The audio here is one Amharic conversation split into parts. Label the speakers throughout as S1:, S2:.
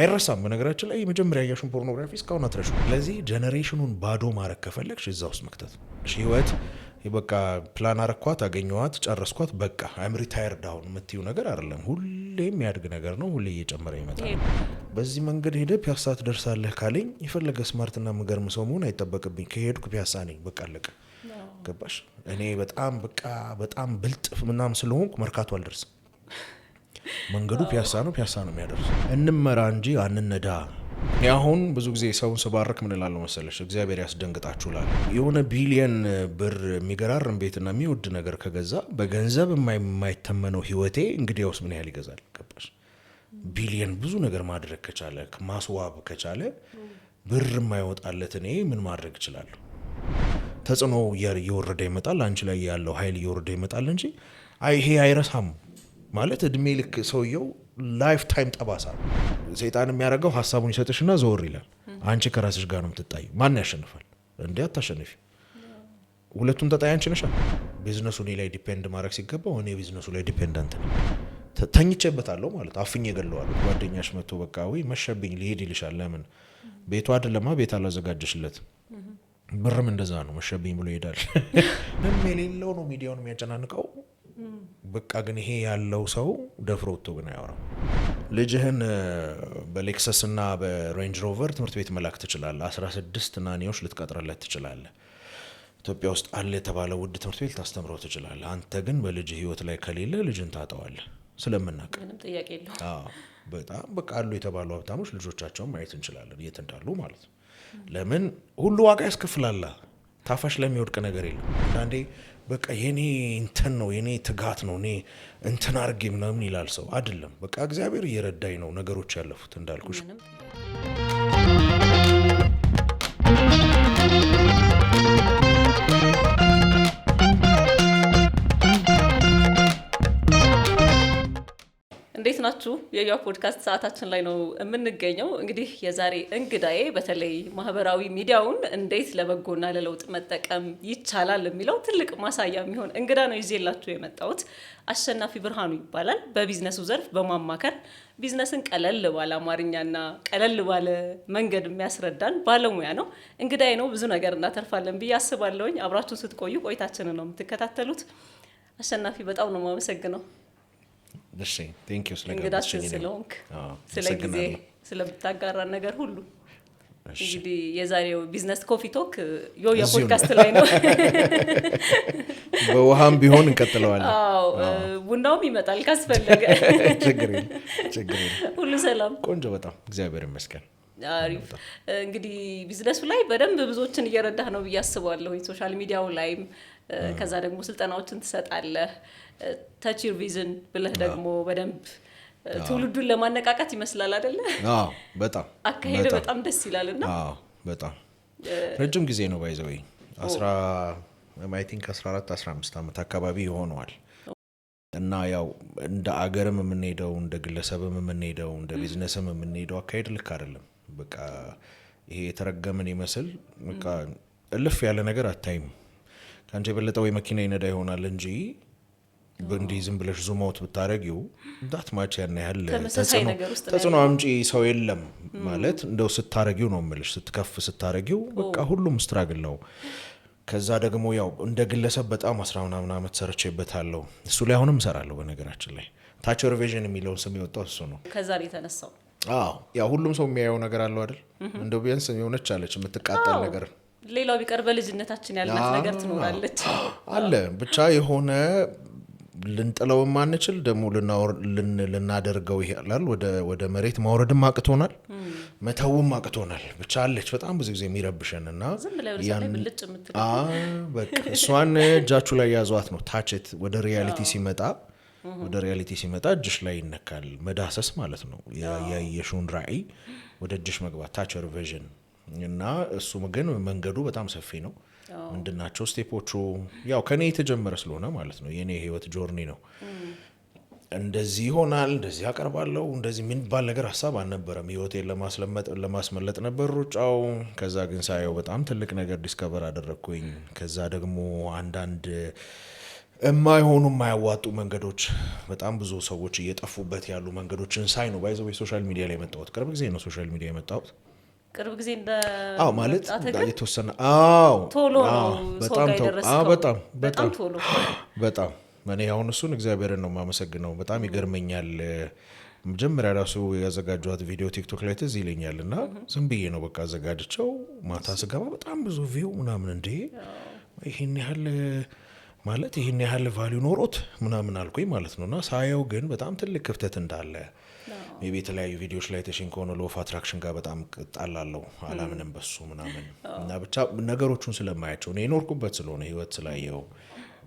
S1: አይረሳም በነገራችን ላይ የመጀመሪያ ያያሽን ፖርኖግራፊ እስካሁን አትረሹ ስለዚህ ጄነሬሽኑን ባዶ ማረክ ከፈለግሽ እዛ ውስጥ መክተት ህይወት በቃ ፕላን አረኳት አገኘዋት ጨረስኳት በቃ አይም ሪታየርድ አሁን የምትይው ነገር አይደለም ሁሌ የሚያድግ ነገር ነው ሁሌ እየጨመረ ይመጣል በዚህ መንገድ ሄደ ፒያሳ ትደርሳለህ ካለኝ የፈለገ ስማርትና ምገርም ሰው መሆን አይጠበቅብኝ ከሄድኩ ፒያሳ ነኝ በቃ አለቀ ገባሽ እኔ በጣም ብልጥ ምናምን ስለሆንኩ መርካቶ አልደርስም መንገዱ ፒያሳ ነው የሚያደርስ እንመራ እንጂ አንነዳ ያሁን ብዙ ጊዜ ሰውን ስባርክ ምን እላለሁ መሰለሽ እግዚአብሔር ያስደንግጣችሁላል የሆነ ቢሊየን ብር የሚገራርም ቤትና የሚወድ ነገር ከገዛ በገንዘብ የማይተመነው ህይወቴ እንግዲያውስ ምን ያህል ይገዛል ገባሽ ቢሊየን ብዙ ነገር ማድረግ ከቻለ ማስዋብ ከቻለ ብር የማይወጣለት እኔ ምን ማድረግ እችላለሁ ተጽዕኖ እየወረደ ይመጣል አንቺ ላይ ያለው ኃይል እየወረደ ይመጣል እንጂ ይሄ አይረሳም ማለት እድሜ ልክ ሰውየው ላይፍ ታይም ጠባሳ ሰይጣን የሚያደርገው ሐሳቡን ይሰጥሽና ዘወር ይላል አንቺ ከራስሽ ጋር ነው የምትጣዩ ማን ያሸንፋል እንዴ አታሸንፊ ሁለቱን ተጣይ አንቺ ነሽ ቢዝነሱ ላይ ዲፔንድ ማድረግ ሲገባው እኔ ቢዝነሱ ላይ ዲፔንዳንት ነኝ ተኝቼበታለሁ ማለት አፍኜ ገለዋለሁ ጓደኛሽ መጥቶ በቃ ወይ መሸብኝ ሊሄድ ይልሻል ለምን ቤቱ አይደለማ ቤት አላዘጋጀሽለት ብርም እንደዛ ነው መሸብኝ ብሎ ይሄዳል ምንም የሌለው ነው ሚዲያውን የሚያጨናንቀው በቃ ግን ይሄ ያለው ሰው ደፍሮቶ ግን ያወራው ልጅህን በሌክሰስ እና በሬንጅ ሮቨር ትምህርት ቤት መላክ ትችላለህ 16 ናኒዎች ልትቀጥረለት ትችላለህ ኢትዮጵያ ውስጥ አለ የተባለ ውድ ትምህርት ቤት ታስተምረው ትችላለህ አንተ ግን በልጅ ህይወት ላይ ከሌለ ልጅን ታጠዋለህ ስለምናቅ
S2: ምንም ጥያቄ የለውም
S1: በጣም በቃ አሉ የተባሉ ሀብታሞች ልጆቻቸውን ማየት እንችላለን የት እንዳሉ ማለት ነው ለምን ሁሉ ዋጋ ያስከፍላል ታፋሽ ለሚወድቅ ነገር የለም አንዴ በቃ የኔ እንትን ነው የኔ ትጋት ነው እኔ እንትን አርጌ ምናምን ይላል ሰው አይደለም በቃ እግዚአብሔር እየረዳኝ ነው ነገሮች ያለፉት እንዳልኩሽ
S2: እንዴት ናችሁ የያ ፖድካስት ሰዓታችን ላይ ነው የምንገኘው እንግዲህ የዛሬ እንግዳዬ በተለይ ማህበራዊ ሚዲያውን እንዴት ለበጎና ለለውጥ መጠቀም ይቻላል የሚለው ትልቅ ማሳያ የሚሆን እንግዳ ነው ይዤላችሁ የመጣሁት አሸናፊ ብርሃኑ ይባላል በቢዝነሱ ዘርፍ በማማከር ቢዝነስን ቀለል ባለ አማርኛና ቀለል ባለ መንገድ የሚያስረዳን ባለሙያ ነው እንግዳዬ ነው ብዙ ነገር እናተርፋለን ብዬ አስባለሁኝ አብራችሁን ስትቆዩ ቆይታችንን ነው የምትከታተሉት አሸናፊ በጣም ነው የማመሰግነው
S1: እሺ ቴንክ ዩ
S2: ስለጋበዝሽኝ ስለሆንክ ስለጊዜ ስለምታጋራን ነገር ሁሉ እንግዲህ የዛሬው ቢዝነስ ኮፊ ቶክ ያ ፖድካስት ላይ ነው
S1: በውሃም ቢሆን እንቀጥለዋለን
S2: ቡናውም ይመጣል ካስፈለገ
S1: ችግር
S2: ሁሉ ሰላም
S1: ቆንጆ በጣም እግዚአብሔር ይመስገን
S2: አሪፍ እንግዲህ ቢዝነሱ ላይ በደንብ ብዙዎችን እየረዳህ ነው ብዬ አስባለሁ ሶሻል ሚዲያው ላይም ከዛ ደግሞ ስልጠናዎችን ትሰጣለህ ታች ዩር ቪዥን ብለህ ደግሞ በደንብ ትውልዱን ለማነቃቃት ይመስላል አይደለ
S1: በጣም
S2: አካሄደ በጣም ደስ ይላልና
S1: በጣም ረጅም ጊዜ ነው ባይዘው 14 15 አመት አካባቢ ሆኗል እና ያው እንደ አገርም የምንሄደው እንደ ግለሰብም የምንሄደው እንደ ቢዝነስም የምንሄደው አካሄድ ልክ አይደለም በቃ ይሄ የተረገመን ይመስል በቃ እልፍ ያለ ነገር አታይም ካንቺ የበለጠው የመኪና ይነዳ ይሆናል እንጂ በእንዲህ ዝም ብለሽ ዙም አውት ብታረጊው ዳት ማች ያን ያህል ተጽዕኖ አምጪ ሰው የለም ማለት እንደው ስታረጊው ነው የምልሽ ስትከፍ ስታረጊው በቃ ሁሉም ስትራግል ነው ከዛ ደግሞ ያው እንደ ግለሰብ በጣም 10 ምናምን አመት ሰርቼበታለሁ እሱ ላይ አሁንም እሰራለሁ በነገራችን ላይ ታች ዩር ቪዥን የሚለው ስም የወጣው እሱ ነው
S2: ከዛ ላይ ተነሳው
S1: ያው ሁሉም ሰው የሚያየው ነገር አለው አይደል እንደው ቢያንስ የሆነች አለች የምትቃጠል ነገር
S2: ሌላው ቢቀር በልጅነታችን ያልናት ነገር ትኖራለች
S1: አለ ብቻ የሆነ ልንጥለው ማንችል ደግሞ ልናደርገው ይላል ወደ መሬት ማውረድም አቅቶናል መተውም አቅቶናል ብቻ አለች በጣም ብዙ ጊዜ የሚረብሸንና በቃ እሷን እጃችሁ ላይ ያዟት ነው ታችት ወደ ሪያሊቲ ሲመጣ እጅሽ ላይ ይነካል መዳሰስ ማለት ነው የየሹን ራዕይ ወደ እጅሽ መግባት ታች ዩር ቪዥን እና እሱ ግን መንገዱ በጣም ሰፊ ነው ምንድናቸው ስቴፖቹ ያው ከኔ የተጀመረ ስለሆነ ማለት ነው የኔ ህይወት ጆርኒ ነው እንደዚህ ይሆናል እንደዚህ አቀርባለሁ እንደዚህ ምን ባል ነገር ሐሳብ አልነበረም ህይወቴን ለማስመለጥ ነበር ሩጫው ከዛ ግን ሳየው በጣም ትልቅ ነገር ዲስከቨር አደረኩኝ ከዛ ደግሞ አንዳንድ የማይሆኑ የማያዋጡ መንገዶች በጣም ብዙ ሰዎች እየጠፉበት ያሉ መንገዶችን ሳይ ነው ባይዘው ሶሻል ሚዲያ ላይ የመጣሁት። ቅርብ ጊዜ ነው ሶሻል ሚዲያ የመጣሁት።
S2: ቅርብ ጊዜ እንደ
S1: ማለት የተወሰነ
S2: ቶሎ ነው ሰው ጋር የደረሰው። በጣም ቶሎ
S1: በጣም እኔ አሁን እሱን እግዚአብሔርን ነው የማመሰግነው። በጣም ይገርመኛል። መጀመሪያ ራሱ ያዘጋጇት ቪዲዮ ቲክቶክ ላይ ትዝ ይለኛል እና ዝም ብዬ ነው በቃ አዘጋጅቸው ማታ ስገባ በጣም ብዙ ቪው ምናምን እንዴ ይሄን ያህል ማለት ይሄን ያህል ቫልዩ ኖሮት ምናምን አልኩኝ ማለት ነውና ሳየው ግን በጣም ትልቅ ክፍተት እንዳለ ሜቢ የተለያዩ ቪዲዮዎች ላይ ተሽን ከሆነ ሎፍ አትራክሽን ጋር በጣም ጣላለው አላምንም በሱ ምናምን እና ብቻ ነገሮቹን ስለማያቸው ነው የኖርኩበት ስለሆነ ህይወት ስላየው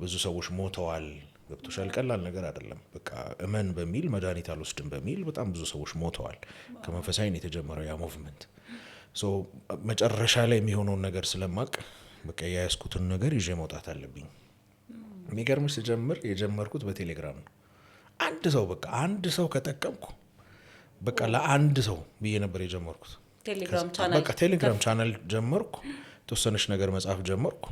S1: ብዙ ሰዎች ሞተዋል። ገብቶሻል? ቀላል ነገር አይደለም። በቃ እመን በሚል መድኃኒት አልወስድም በሚል በጣም ብዙ ሰዎች ሞተዋል። ከመንፈሳዊ ነው የተጀመረው ያ ሙቭመንት። ሶ መጨረሻ ላይ የሚሆነውን ነገር ስለማቅ በቃ ያያዝኩትን ነገር ይዤ መውጣት አለብኝ። የሚገርምሽ ስጀምር የጀመርኩት በቴሌግራም ነው። አንድ ሰው ከጠቀምኩ በቃ ለአንድ ሰው ብዬ ነበር የጀመርኩት። ቴሌግራም ቻናል ጀመርኩ። ተወሰነሽ ነገር መጻፍ ጀመርኩ።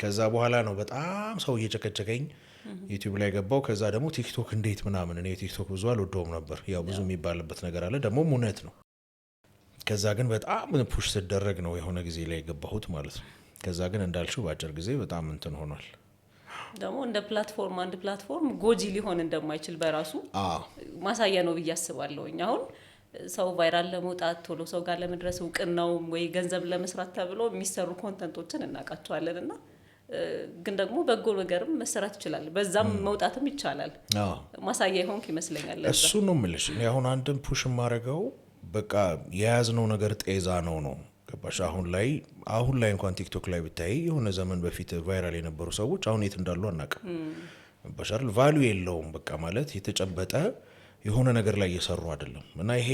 S1: ከዛ በኋላ ነው በጣም ሰው እየጨቀጨቀኝ ዩቲዩብ ላይ ገባው። ከዛ ደግሞ ቲክቶክ እንዴት ምናምን እኔ ቲክቶክ ብዙ አልወደውም ነበር። ያው ብዙ የሚባልበት ነገር አለ ደግሞ እውነት ነው። ከዛ ግን በጣም ፑሽ ሲደረግ ነው የሆነ ጊዜ ላይ ገባሁት ማለት ነው። ከዛ ግን እንዳልሽው በአጭር ጊዜ በጣም እንትን ሆኗል።
S2: ደግሞ እንደ ፕላትፎርም አንድ ፕላትፎርም ጎጂ ሊሆን እንደማይችል በራሱ ማሳያ ነው ብዬ አስባለሁ። አሁን ሰው ቫይራል ለመውጣት ቶሎ ሰው ጋር ለመድረስ እውቅናው ወይ ገንዘብ ለመስራት ተብሎ የሚሰሩ ኮንተንቶችን እናውቃቸዋለን እና ግን ደግሞ በጎ ነገርም መሰራት ይችላል። በዛም መውጣትም ይቻላል። ማሳያ ይሆንክ ይመስለኛል።
S1: እሱ ነው የምልሽ። እኔ አሁን አንድን ፑሽ ማረጋው በቃ የያዝነው ነገር ጤዛ ነው ገባሽ? አሁን ላይ እንኳን ቲክቶክ ላይ ብታይ የሆነ ዘመን በፊት ቫይራል የነበሩ ሰዎች አሁን የት እንዳሉ አናውቅም። በሻል ቫልዩ የለውም። በቃ ማለት የተጨበጠ የሆነ ነገር ላይ እየሰሩ አይደለም። እና ይሄ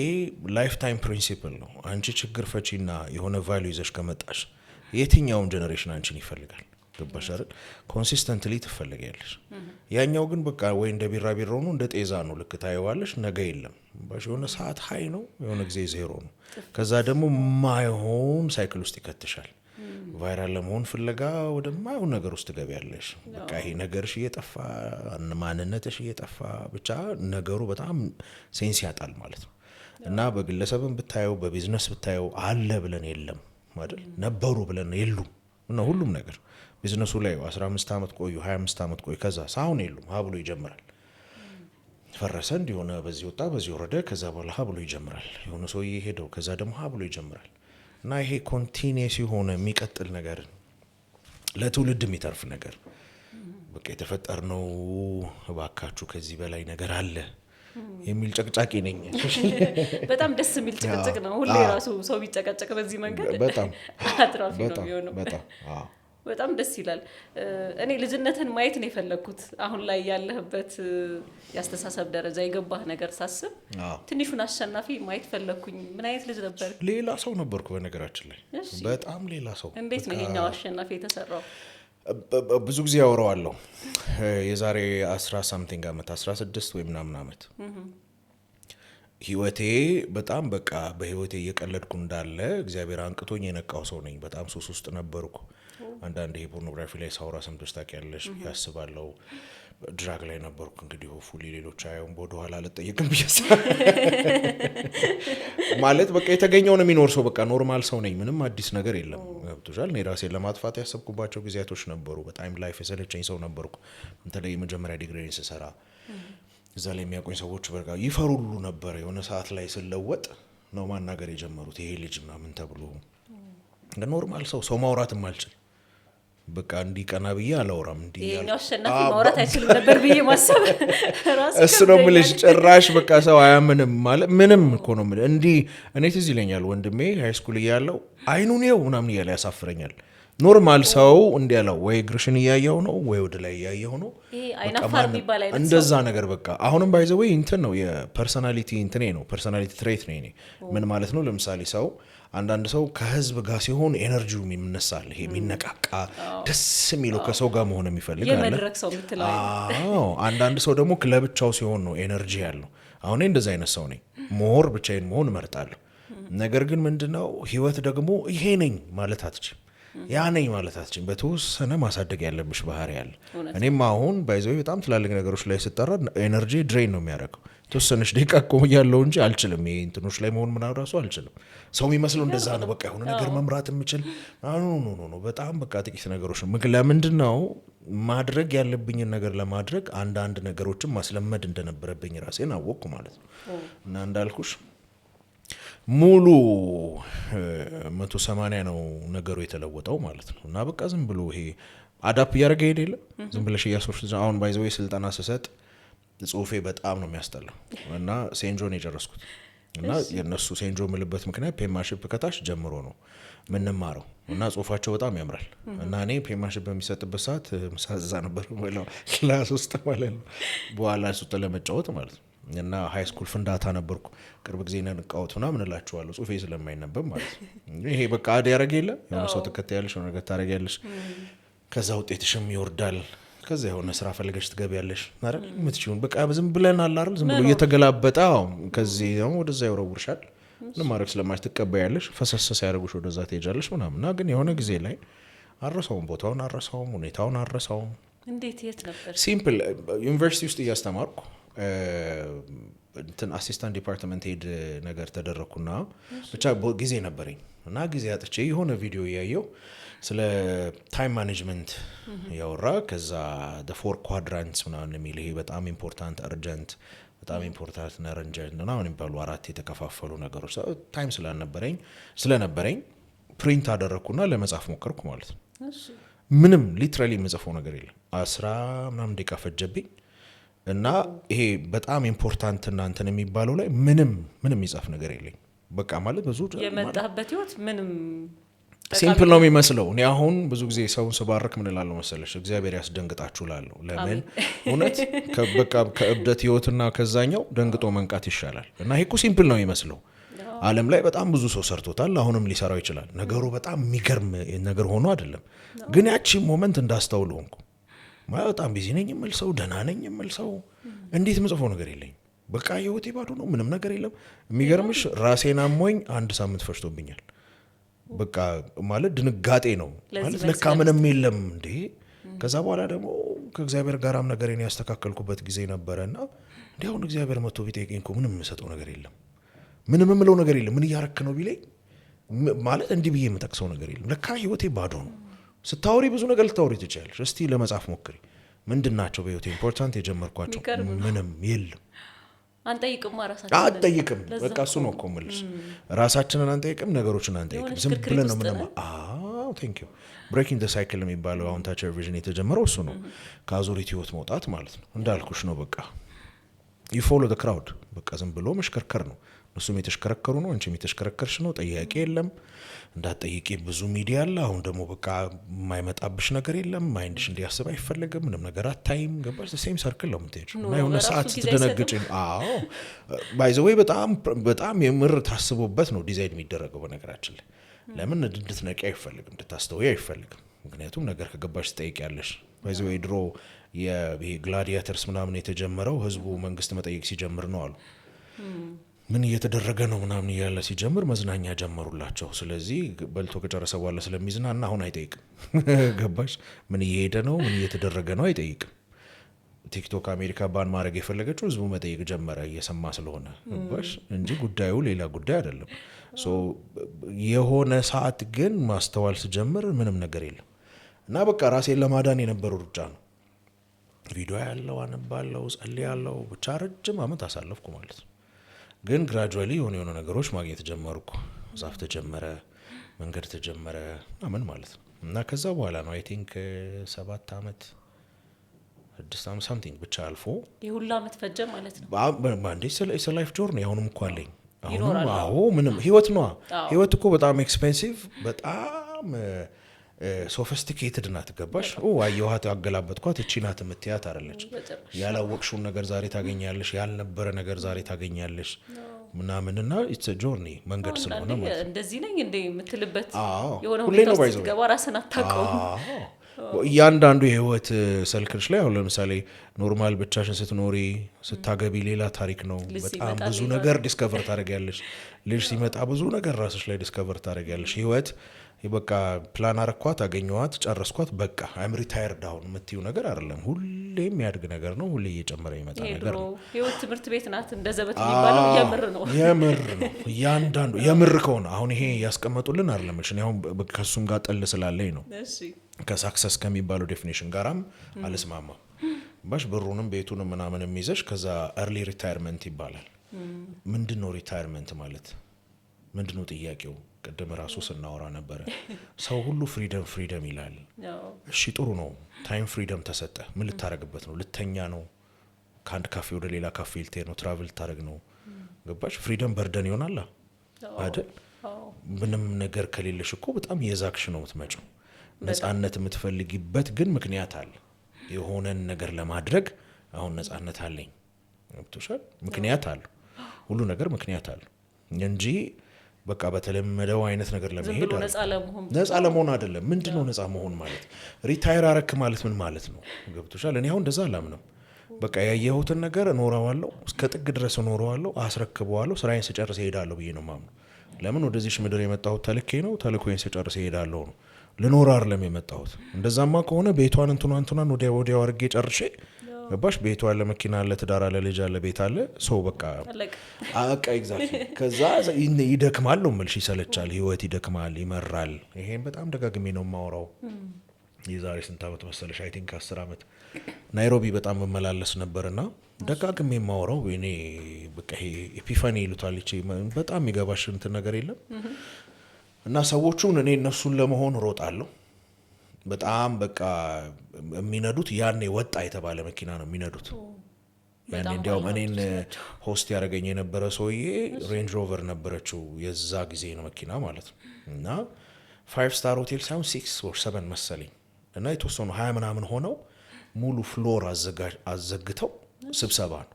S1: ላይፍ ታይም ፕሪንሲፕል ነው። አንቺ ችግር ፈቺና የሆነ ቫልዩ ይዘሽ ከመጣሽ የትኛውም ጀነሬሽን አንቺን ይፈልጋል። ገባሽ አይደል? ኮንሲስተንትሊ ትፈልጊያለሽ። ያኛው ግን በቃ ወይ እንደ ቢራቢሮ ነው እንደ ጤዛ ነው። ልክ ታየዋለሽ፣ ነገ የለም። ባሽ የሆነ ሰዓት ሀይ ነው፣ የሆነ ጊዜ ዜሮ ነው። ከዛ ደግሞ ማይሆን ሳይክል ውስጥ ይከትሻል። ቫይራል ለመሆን ፍለጋ ወደ ማይሆን ነገር ውስጥ ትገቢያለሽ። በቃ ይሄ ነገርሽ እየጠፋ ማንነትሽ እየጠፋ ብቻ ነገሩ በጣም ሴንስ ያጣል ማለት ነው። እና በግለሰብም ብታየው በቢዝነስ ብታየው አለ ብለን የለም አይደል? ነበሩ ብለን የሉም። እና ሁሉም ነገር ቢዝነሱ ላይ 15 ዓመት ቆዩ 25 ዓመት ቆዩ ከዛ ሳሁን የሉም። ሀብሎ ይጀምራል። ፈረሰ እንዲሆነ በዚህ ወጣ በዚህ ወረደ ከዛ በኋላ ሀብሎ ይጀምራል። የሆነ ሰው ሄደው ከዛ ደግሞ ሀብሎ ይጀምራል። እና ይሄ ኮንቲኒየስ የሆነ የሚቀጥል ነገር ለትውልድ የሚተርፍ ነገር በቃ የተፈጠርነው እባካችሁ ከዚህ በላይ ነገር አለ የሚል ጨቅጫቂ ነኝ።
S2: በጣም ደስ የሚል ጭቅጭቅ ነው። ሁሌ ራሱ ሰው ቢጨቀጨቅ በዚህ መንገድ በጣም አትራፊ ነው የሚሆነው። በጣም ደስ ይላል። እኔ ልጅነትን ማየት ነው የፈለግኩት። አሁን ላይ ያለህበት ያስተሳሰብ ደረጃ የገባህ ነገር ሳስብ ትንሹን አሸናፊ ማየት ፈለግኩኝ። ምን አይነት ልጅ ነበር?
S1: ሌላ ሰው ነበርኩ በነገራችን ላይ በጣም ሌላ ሰው።
S2: እንዴት ነው ይሄኛው አሸናፊ የተሰራው?
S1: ብዙ ጊዜ ያወራዋለሁ። የዛሬ 10 ሳምቲንግ ዓመት 16 ወይ ምናምን ዓመት ህይወቴ በጣም በቃ በህይወቴ እየቀለድኩ እንዳለ እግዚአብሔር አንቅቶኝ የነቃው ሰው ነኝ። በጣም ሱስ ውስጥ ነበርኩ። አንዳንድ ይሄ ፖርኖግራፊ ላይ ሳውራ ሰምተሽ ታውቂያለሽ ያስባለሁ። ድራግ ላይ ነበርኩ። እንግዲህ ሆፉሊ ሌሎች አየውን ወደ ኋላ አልጠየቅም ብዬሽ ማለት በቃ የተገኘው ነው የሚኖር ሰው በቃ ኖርማል ሰው ነኝ። ምንም አዲስ ነገር የለም። ገብቶሻል? እኔ ራሴን ለማጥፋት ያሰብኩባቸው ጊዜያቶች ነበሩ። በጣም ላይፍ የሰለቸኝ ሰው ነበርኩ። በተለይ የመጀመሪያ ዲግሪን ስሰራ እዛ ላይ የሚያቆኝ ሰዎች በቃ ይፈሩሉ ነበር። የሆነ ሰዓት ላይ ስለወጥ ነው ማናገር የጀመሩት ይሄ ልጅ ምናምን ተብሎ ኖርማል ሰው ማውራትም አልችል በቃ እንዲህ ቀና ብዬ አላወራም። እንዲህ
S2: ይሄኛው አሸናፊ ማውራት አይችልም ነበር ብዬ ማሰብ ራስ
S1: እሱ ነው የምልሽ። ጭራሽ በቃ ሰው አያምንም ማለት ምንም እኮ ነው የምልህ። እንዲህ እኔ ትዝ ይለኛል ወንድሜ ሃይ ስኩል እያለው አይኑን ይኸው ምናምን እያለ ያሳፍረኛል። ኖርማል ሰው እንዲያለው ወይ ግርሽን እያየው ነው ወይ ወደ ላይ እያየው ነው
S2: አይናፋር የሚባል አይነት
S1: እንደዛ ነገር በቃ አሁንም ባይዘው እንትን ነው የፐርሰናሊቲ እንትኔ ነው ፐርሰናሊቲ ትሬት ነው። እኔ ምን ማለት ነው? ለምሳሌ ሰው አንዳንድ ሰው ከህዝብ ጋር ሲሆን ኤነርጂው የሚነሳል። ይሄ የሚነቃቃ ደስ የሚለው ከሰው ጋር መሆን የሚፈልግ አለ።
S2: የመድረክ ሰው የምትለው
S1: አንዳንድ ሰው ደግሞ ለብቻው ሲሆን ነው ኤነርጂ ያለው። አሁን እንደዛ አይነት ሰው ነኝ። ሞር ብቻዬን መሆን እመርጣለሁ። ነገር ግን ምንድነው ህይወት ደግሞ ይሄ ነኝ ማለት አትችልም። ያ ነኝ ማለት አትችልም። በተወሰነ ማሳደግ ያለብሽ ባህሪ ያለ። እኔም አሁን ባይዘው በጣም ትላልቅ ነገሮች ላይ ስጠራ ኤነርጂ ድሬን ነው የሚያደርገው። ተወሰነች ደቂቃ ቆያለሁ እንጂ አልችልም። ይሄ እንትኖች ላይ መሆን ምናምን ራሱ አልችልም። ሰው የሚመስለው እንደዛ ነው። በቃ የሆነ ነገር መምራት የምችል ኖ በጣም በቃ ጥቂት ነገሮች ነው። ለምንድን ነው ማድረግ ያለብኝን ነገር ለማድረግ አንዳንድ ነገሮችን ማስለመድ እንደነበረብኝ ራሴን አወቅኩ ማለት ነው። እና እንዳልኩሽ ሙሉ 180 ነው ነገሩ የተለወጠው ማለት ነው። እና በቃ ዝም ብሎ ይሄ አዳፕ እያደረገ ሄደ የለ ዝም ብለሽ እያሶች አሁን ባይዘው ስልጠና ስሰጥ ጽሁፌ በጣም ነው የሚያስጠላው እና ሴንጆን የጨረስኩት እና የነሱ ሴንጆ ምልበት ምክንያት ፔማንሺፕ ከታች ጀምሮ ነው ምንማረው እና ጽሁፋቸው በጣም ያምራል። እና እኔ ፔማንሺፕ በሚሰጥበት ሰዓት ምሳዛ ነበር ማለት ክላስ ውስጥ ማለት ነው በኋላ እሱ ለመጫወት ማለት ነው። እና ሃይ ስኩል ፍንዳታ ነበርኩ። ቅርብ ጊዜ ነንቃውት ምናምን እላችኋለሁ ጽሁፌ ስለማይነበብ ማለት ነው። ይሄ በቃ አድ ያደረገ የለ የሆነ ሰው ተከታያለሽ የሆነ ነገር ታደርጊያለሽ ከዛ ውጤትሽም ይወርዳል። ከዛ የሆነ ስራ ፈልገሽ ትገቢያለሽ አይደል ምትችውን በቃ ዝም ብለን አላርል ዝም ብሎ እየተገላበጠ ከዚህ ደግሞ ወደዛ ይወረውርሻል። ምንም ማድረግ ስለማይች ትቀበያለሽ። ፈሰሰ ያደርጉሽ ወደዛ ትሄጃለሽ ምናምንና ግን የሆነ ጊዜ ላይ አረሳውም ቦታውን አረሳውም ሁኔታውን አረሳውም።
S2: እንዴት የት ነበር?
S1: ሲምፕል ዩኒቨርሲቲ ውስጥ እያስተማርኩ እንትን አሲስታንት ዲፓርትመንት ሄድ ነገር ተደረኩና ብቻ ጊዜ ነበረኝ እና ጊዜ አጥቼ የሆነ ቪዲዮ እያየው ስለ ታይም ማኔጅመንት ያወራ ከዛ the four quadrants ምናምን የሚል ይሄ በጣም ኢምፖርታንት አርጀንት በጣም ኢምፖርታንት ነረንጀንት እና አሁን የሚባሉ አራት የተከፋፈሉ ነገሮች ታይም ስለነበረኝ ፕሪንት አደረኩና ለመጻፍ ሞከርኩ ማለት ነው። ምንም ሊትራሊ የምጽፈው ነገር የለም 10 ምናምን ደቂቃ ፈጀብኝ እና ይሄ በጣም ኢምፖርታንት እና እንትን የሚባለው ላይ ምንም ይጻፍ ነገር የለኝ በቃ ማለት ብዙ
S2: የመጣበት ህይወት ምንም
S1: ሲምፕል ነው የሚመስለው። እኔ አሁን ብዙ ጊዜ ሰውን ስባርክ ምን እላለሁ መሰለሽ እግዚአብሔር ያስደንግጣችሁ እላለሁ። ለምን እውነት በቃ ከእብደት ህይወትና ከዛኛው ደንግጦ መንቃት ይሻላል። እና ይሄ እኮ ሲምፕል ነው የሚመስለው። ዓለም ላይ በጣም ብዙ ሰው ሰርቶታል አሁንም ሊሰራው ይችላል። ነገሩ በጣም የሚገርም ነገር ሆኖ አይደለም ግን ያቺ ሞመንት እንዳስተውል ሆንኩ። በጣም ቢዚ ነኝ የምል ሰው ደህና ነኝ የምል ሰው እንዴት ምጽፈው ነገር የለኝም በቃ ህይወቴ ባዶ ነው ምንም ነገር የለም። የሚገርምሽ ራሴን አሞኝ 1 ሳምንት ፈጅቶብኛል። በቃ ማለት ድንጋጤ ነው ማለት ለካ ምንም የለም እንዴ። ከዛ በኋላ ደግሞ ከእግዚአብሔር ጋራም ነገሬን ያስተካከልኩበት ጊዜ ነበረና እንዴ አሁን እግዚአብሔር መጥቶ ቢጠይቀኝ እኮ ምንም የምሰጠው ነገር የለም ምንም የምለው ነገር የለም። ምን እያረክ ነው ቢለኝ ማለት እንዲህ ብዬ የምጠቅሰው ነገር የለም። ለካ ህይወቴ ባዶ ነው። ስታወሪ ብዙ ነገር ልታወሪ ትችላለሽ። እስቲ ለመጻፍ ሞክሪ። ምንድናቸው በህይወቴ ኢምፖርታንት የጀመርኳቸው? ምንም የለም።
S2: አንጠይቅም
S1: አትጠይቅም። በቃ እሱ ነው እኮ የምልሽ። ራሳችንን አንጠይቅም፣ ነገሮችን አንጠይቅም። ዝም ብለን ነው ምንም። ቴንክ ዩ ብሬኪንግ ዘ ሳይክል የሚባለው አሁን ታች ቪዥን የተጀመረው እሱ ነው። ከአዙሪት ህይወት መውጣት ማለት ነው። እንዳልኩሽ ነው በቃ ዩ ፎሎ ዘ ክራውድ። በቃ ዝም ብሎ መሽከርከር ነው። እሱም የተሽከረከሩ ነው፣ አንቺም የተሽከረከርሽ ነው። ጠያቂ የለም፣ እንዳትጠይቂ ብዙ ሚዲያ አለ። አሁን ደግሞ በቃ የማይመጣብሽ ነገር የለም። ማይንድሽ እንዲያስብ አይፈልግም። ምንም ነገር አታይም። ገባሽ? ሴም ሰርክል ነው የምትሄጂው እና የሆነ ሰዓት ስትደነግጭ ባይ ዘ ዌይ በጣም የምር ታስቦበት ነው ዲዛይን የሚደረገው በነገራችን ላይ። ለምን እንድትነቂ አይፈልግም፣ እንድታስተውይ አይፈልግም። ምክንያቱም ነገር ከገባሽ ትጠይቂያለሽ። ባይ ዘ ዌይ ድሮ የግላዲያተርስ ምናምን የተጀመረው ህዝቡ መንግስት መጠየቅ ሲጀምር ነው አሉ። ምን እየተደረገ ነው ምናምን እያለ ሲጀምር መዝናኛ ጀመሩላቸው። ስለዚህ በልቶ ከጨረሰ በኋላ ስለሚዝናና አሁን አይጠይቅም። ገባሽ? ምን እየሄደ ነው ምን እየተደረገ ነው አይጠይቅም። ቲክቶክ አሜሪካ ባን ማድረግ የፈለገችው ህዝቡ መጠየቅ ጀመረ እየሰማ ስለሆነ። ገባሽ? እንጂ ጉዳዩ ሌላ ጉዳይ አይደለም። የሆነ ሰዓት ግን ማስተዋል ስጀምር ምንም ነገር የለም እና በቃ ራሴን ለማዳን የነበረው ሩጫ ነው። ቪዲዮ ያለው አነባለው ጸልያለው ብቻ ረጅም አመት አሳለፍኩ ማለት ነው። ግን ግራጁዋሊ የሆነ ነገሮች ማግኘት ጀመርኩ። ዛፍ ተጀመረ፣ መንገድ ተጀመረ አመን ማለት ነው። እና ከዛ በኋላ ነው አይ ቲንክ 7 አመት 6 አመት ሳምቲንግ ብቻ አልፎ
S2: የሁላ አመት ፈጀ ማለት ነው።
S1: ባንዴ ላይፍ ጆርኒ አሁንም እኮ አለኝ። አሁንም ምንም ህይወት ነው። ህይወት እኮ በጣም ኤክስፔንሲቭ በጣም ሶፊስቲኬትድ ናት። ገባሽ? አየኋት አገላበጥኳት እቺ ናት የምትያት አይደለች። ያላወቅሽውን ነገር ዛሬ ታገኛለሽ፣ ያልነበረ ነገር ዛሬ ታገኛለሽ ምናምንና ኢትስ ጆርኒ መንገድ ስለሆነ ማለት
S2: እንደዚህ ነኝ እንደ የምትልበት የሆነ ሁኔታ ውስጥ ገባ ራስን አታውቀውም።
S1: እያንዳንዱ የህይወት ሰልክልሽ ላይ አሁን ለምሳሌ ኖርማል ብቻሽን ስትኖሪ ስታገቢ ሌላ ታሪክ ነው። በጣም ብዙ ነገር ዲስከቨር ታደርጊያለሽ። ልጅ ሲመጣ ብዙ ነገር ራስሽ ላይ ዲስከቨር ታደርጊያለሽ። ህይወት በቃ ፕላን አረኳት፣ አገኘዋት፣ ጨረስኳት፣ በቃ አይም ሪታየርድ አሁን የምትይው ነገር አይደለም። ሁሌ የሚያድግ ነገር ነው። ሁሌ እየጨመረ ይመጣ ነገር ነው።
S2: ህይወት ትምህርት ቤት ናት እንደ ዘበት የሚባለው የምር ነው።
S1: እያንዳንዱ የምር ከሆነ አሁን ይሄ ያስቀመጡልን አይደለም። እሺ አሁን ከሱም ጋር ጥል ስላለኝ ነው ከሳክሰስ ከሚባለው ዴፊኒሽን ጋራም አልስማማም። ባሽ ብሩንም ቤቱንም ምናምን የሚይዘሽ ከዛ ኤርሊ ሪታየርመንት ይባላል። ምንድነው ሪታየርመንት ማለት? ምንድነው ጥያቄው? ቅድም ራሱ ስናወራ ነበረ። ሰው ሁሉ ፍሪደም ይላል። እሺ ጥሩ ነው። ታይም ፍሪደም ተሰጠ። ምን ልታረግበት ነው? ልተኛ ነው? ከአንድ ካፌ ወደ ሌላ ካፌ ልትሄድ ነው? ትራቭል ልታረግ ነው? ገባሽ? ፍሪደም በርደን ይሆናል አይደል? ምንም ነገር ከሌለሽ እኮ በጣም የዛክሽ ነው የምትመጪው። ነጻነት የምትፈልጊበት ግን ምክንያት አለ። የሆነን ነገር ለማድረግ አሁን ነጻነት አለኝ ገብቶሻል? ምክንያት አለ። ሁሉ ነገር ምክንያት አለ እንጂ በቃ በተለመደው አይነት ነገር ለመሄድ ነጻ ለመሆን አይደለም። ምንድነው ነጻ መሆን ማለት? ሪታየር አረክ ማለት ምን ማለት ነው? ገብቶሻል? እኔ አሁን እንደዛ አላምንም። በቃ ያየሁትን ነገር እኖረዋለሁ፣ እስከ ጥግ ድረስ እኖረዋለሁ፣ አስረክበዋለሁ፣ ስራዬን ስጨርስ እሄዳለሁ ብዬ ነው የማምነው። ለምን ወደዚህ ምድር የመጣሁት ተልኬ ነው። ተልኮዬን ስጨርስ እሄዳለሁ ነው። ልኖር አይደለም የመጣሁት። እንደዛማ ከሆነ ቤቷን እንትኗን ወዲያው አድርጌ ጨርሼ ገባሽ? ቤቷ አለ፣ መኪና አለ፣ ትዳር አለ፣ ልጅ አለ፣ ቤት አለ። ሰው በቃ ኤግዛክትሊ። ከዛ ይደክማል ነው የምልሽ፣ ይሰለቻል፣ ህይወት ይደክማል፣ ይመራል። ይሄን በጣም ደጋግሜ ነው የማወራው። የዛሬ ስንት ዓመት መሰለሽ? አይ ቲንክ 10 ዓመት ናይሮቢ በጣም መመላለስ ነበርና ደጋግሜ የማወራው እኔ በቃ ይሄ ኤፒፋኒ ይሉታል። በጣም የሚገባሽ እንትን ነገር የለም እና ሰዎቹን እኔ እነሱን ለመሆን ሮጣለሁ። በጣም በቃ የሚነዱት ያኔ ወጣ የተባለ መኪና ነው የሚነዱት። ያኔ እንዲያውም እኔን ሆስት ያደረገኝ የነበረ ሰውዬ ሬንጅ ሮቨር ነበረችው የዛ ጊዜ ነው መኪና ማለት ነው። እና 5 ስታር ሆቴል ሳይሆን 6 or 7 መሰለኝ እና የተወሰኑ 20 ምናምን ሆነው ሙሉ ፍሎር አዘግተው ስብሰባ ነው።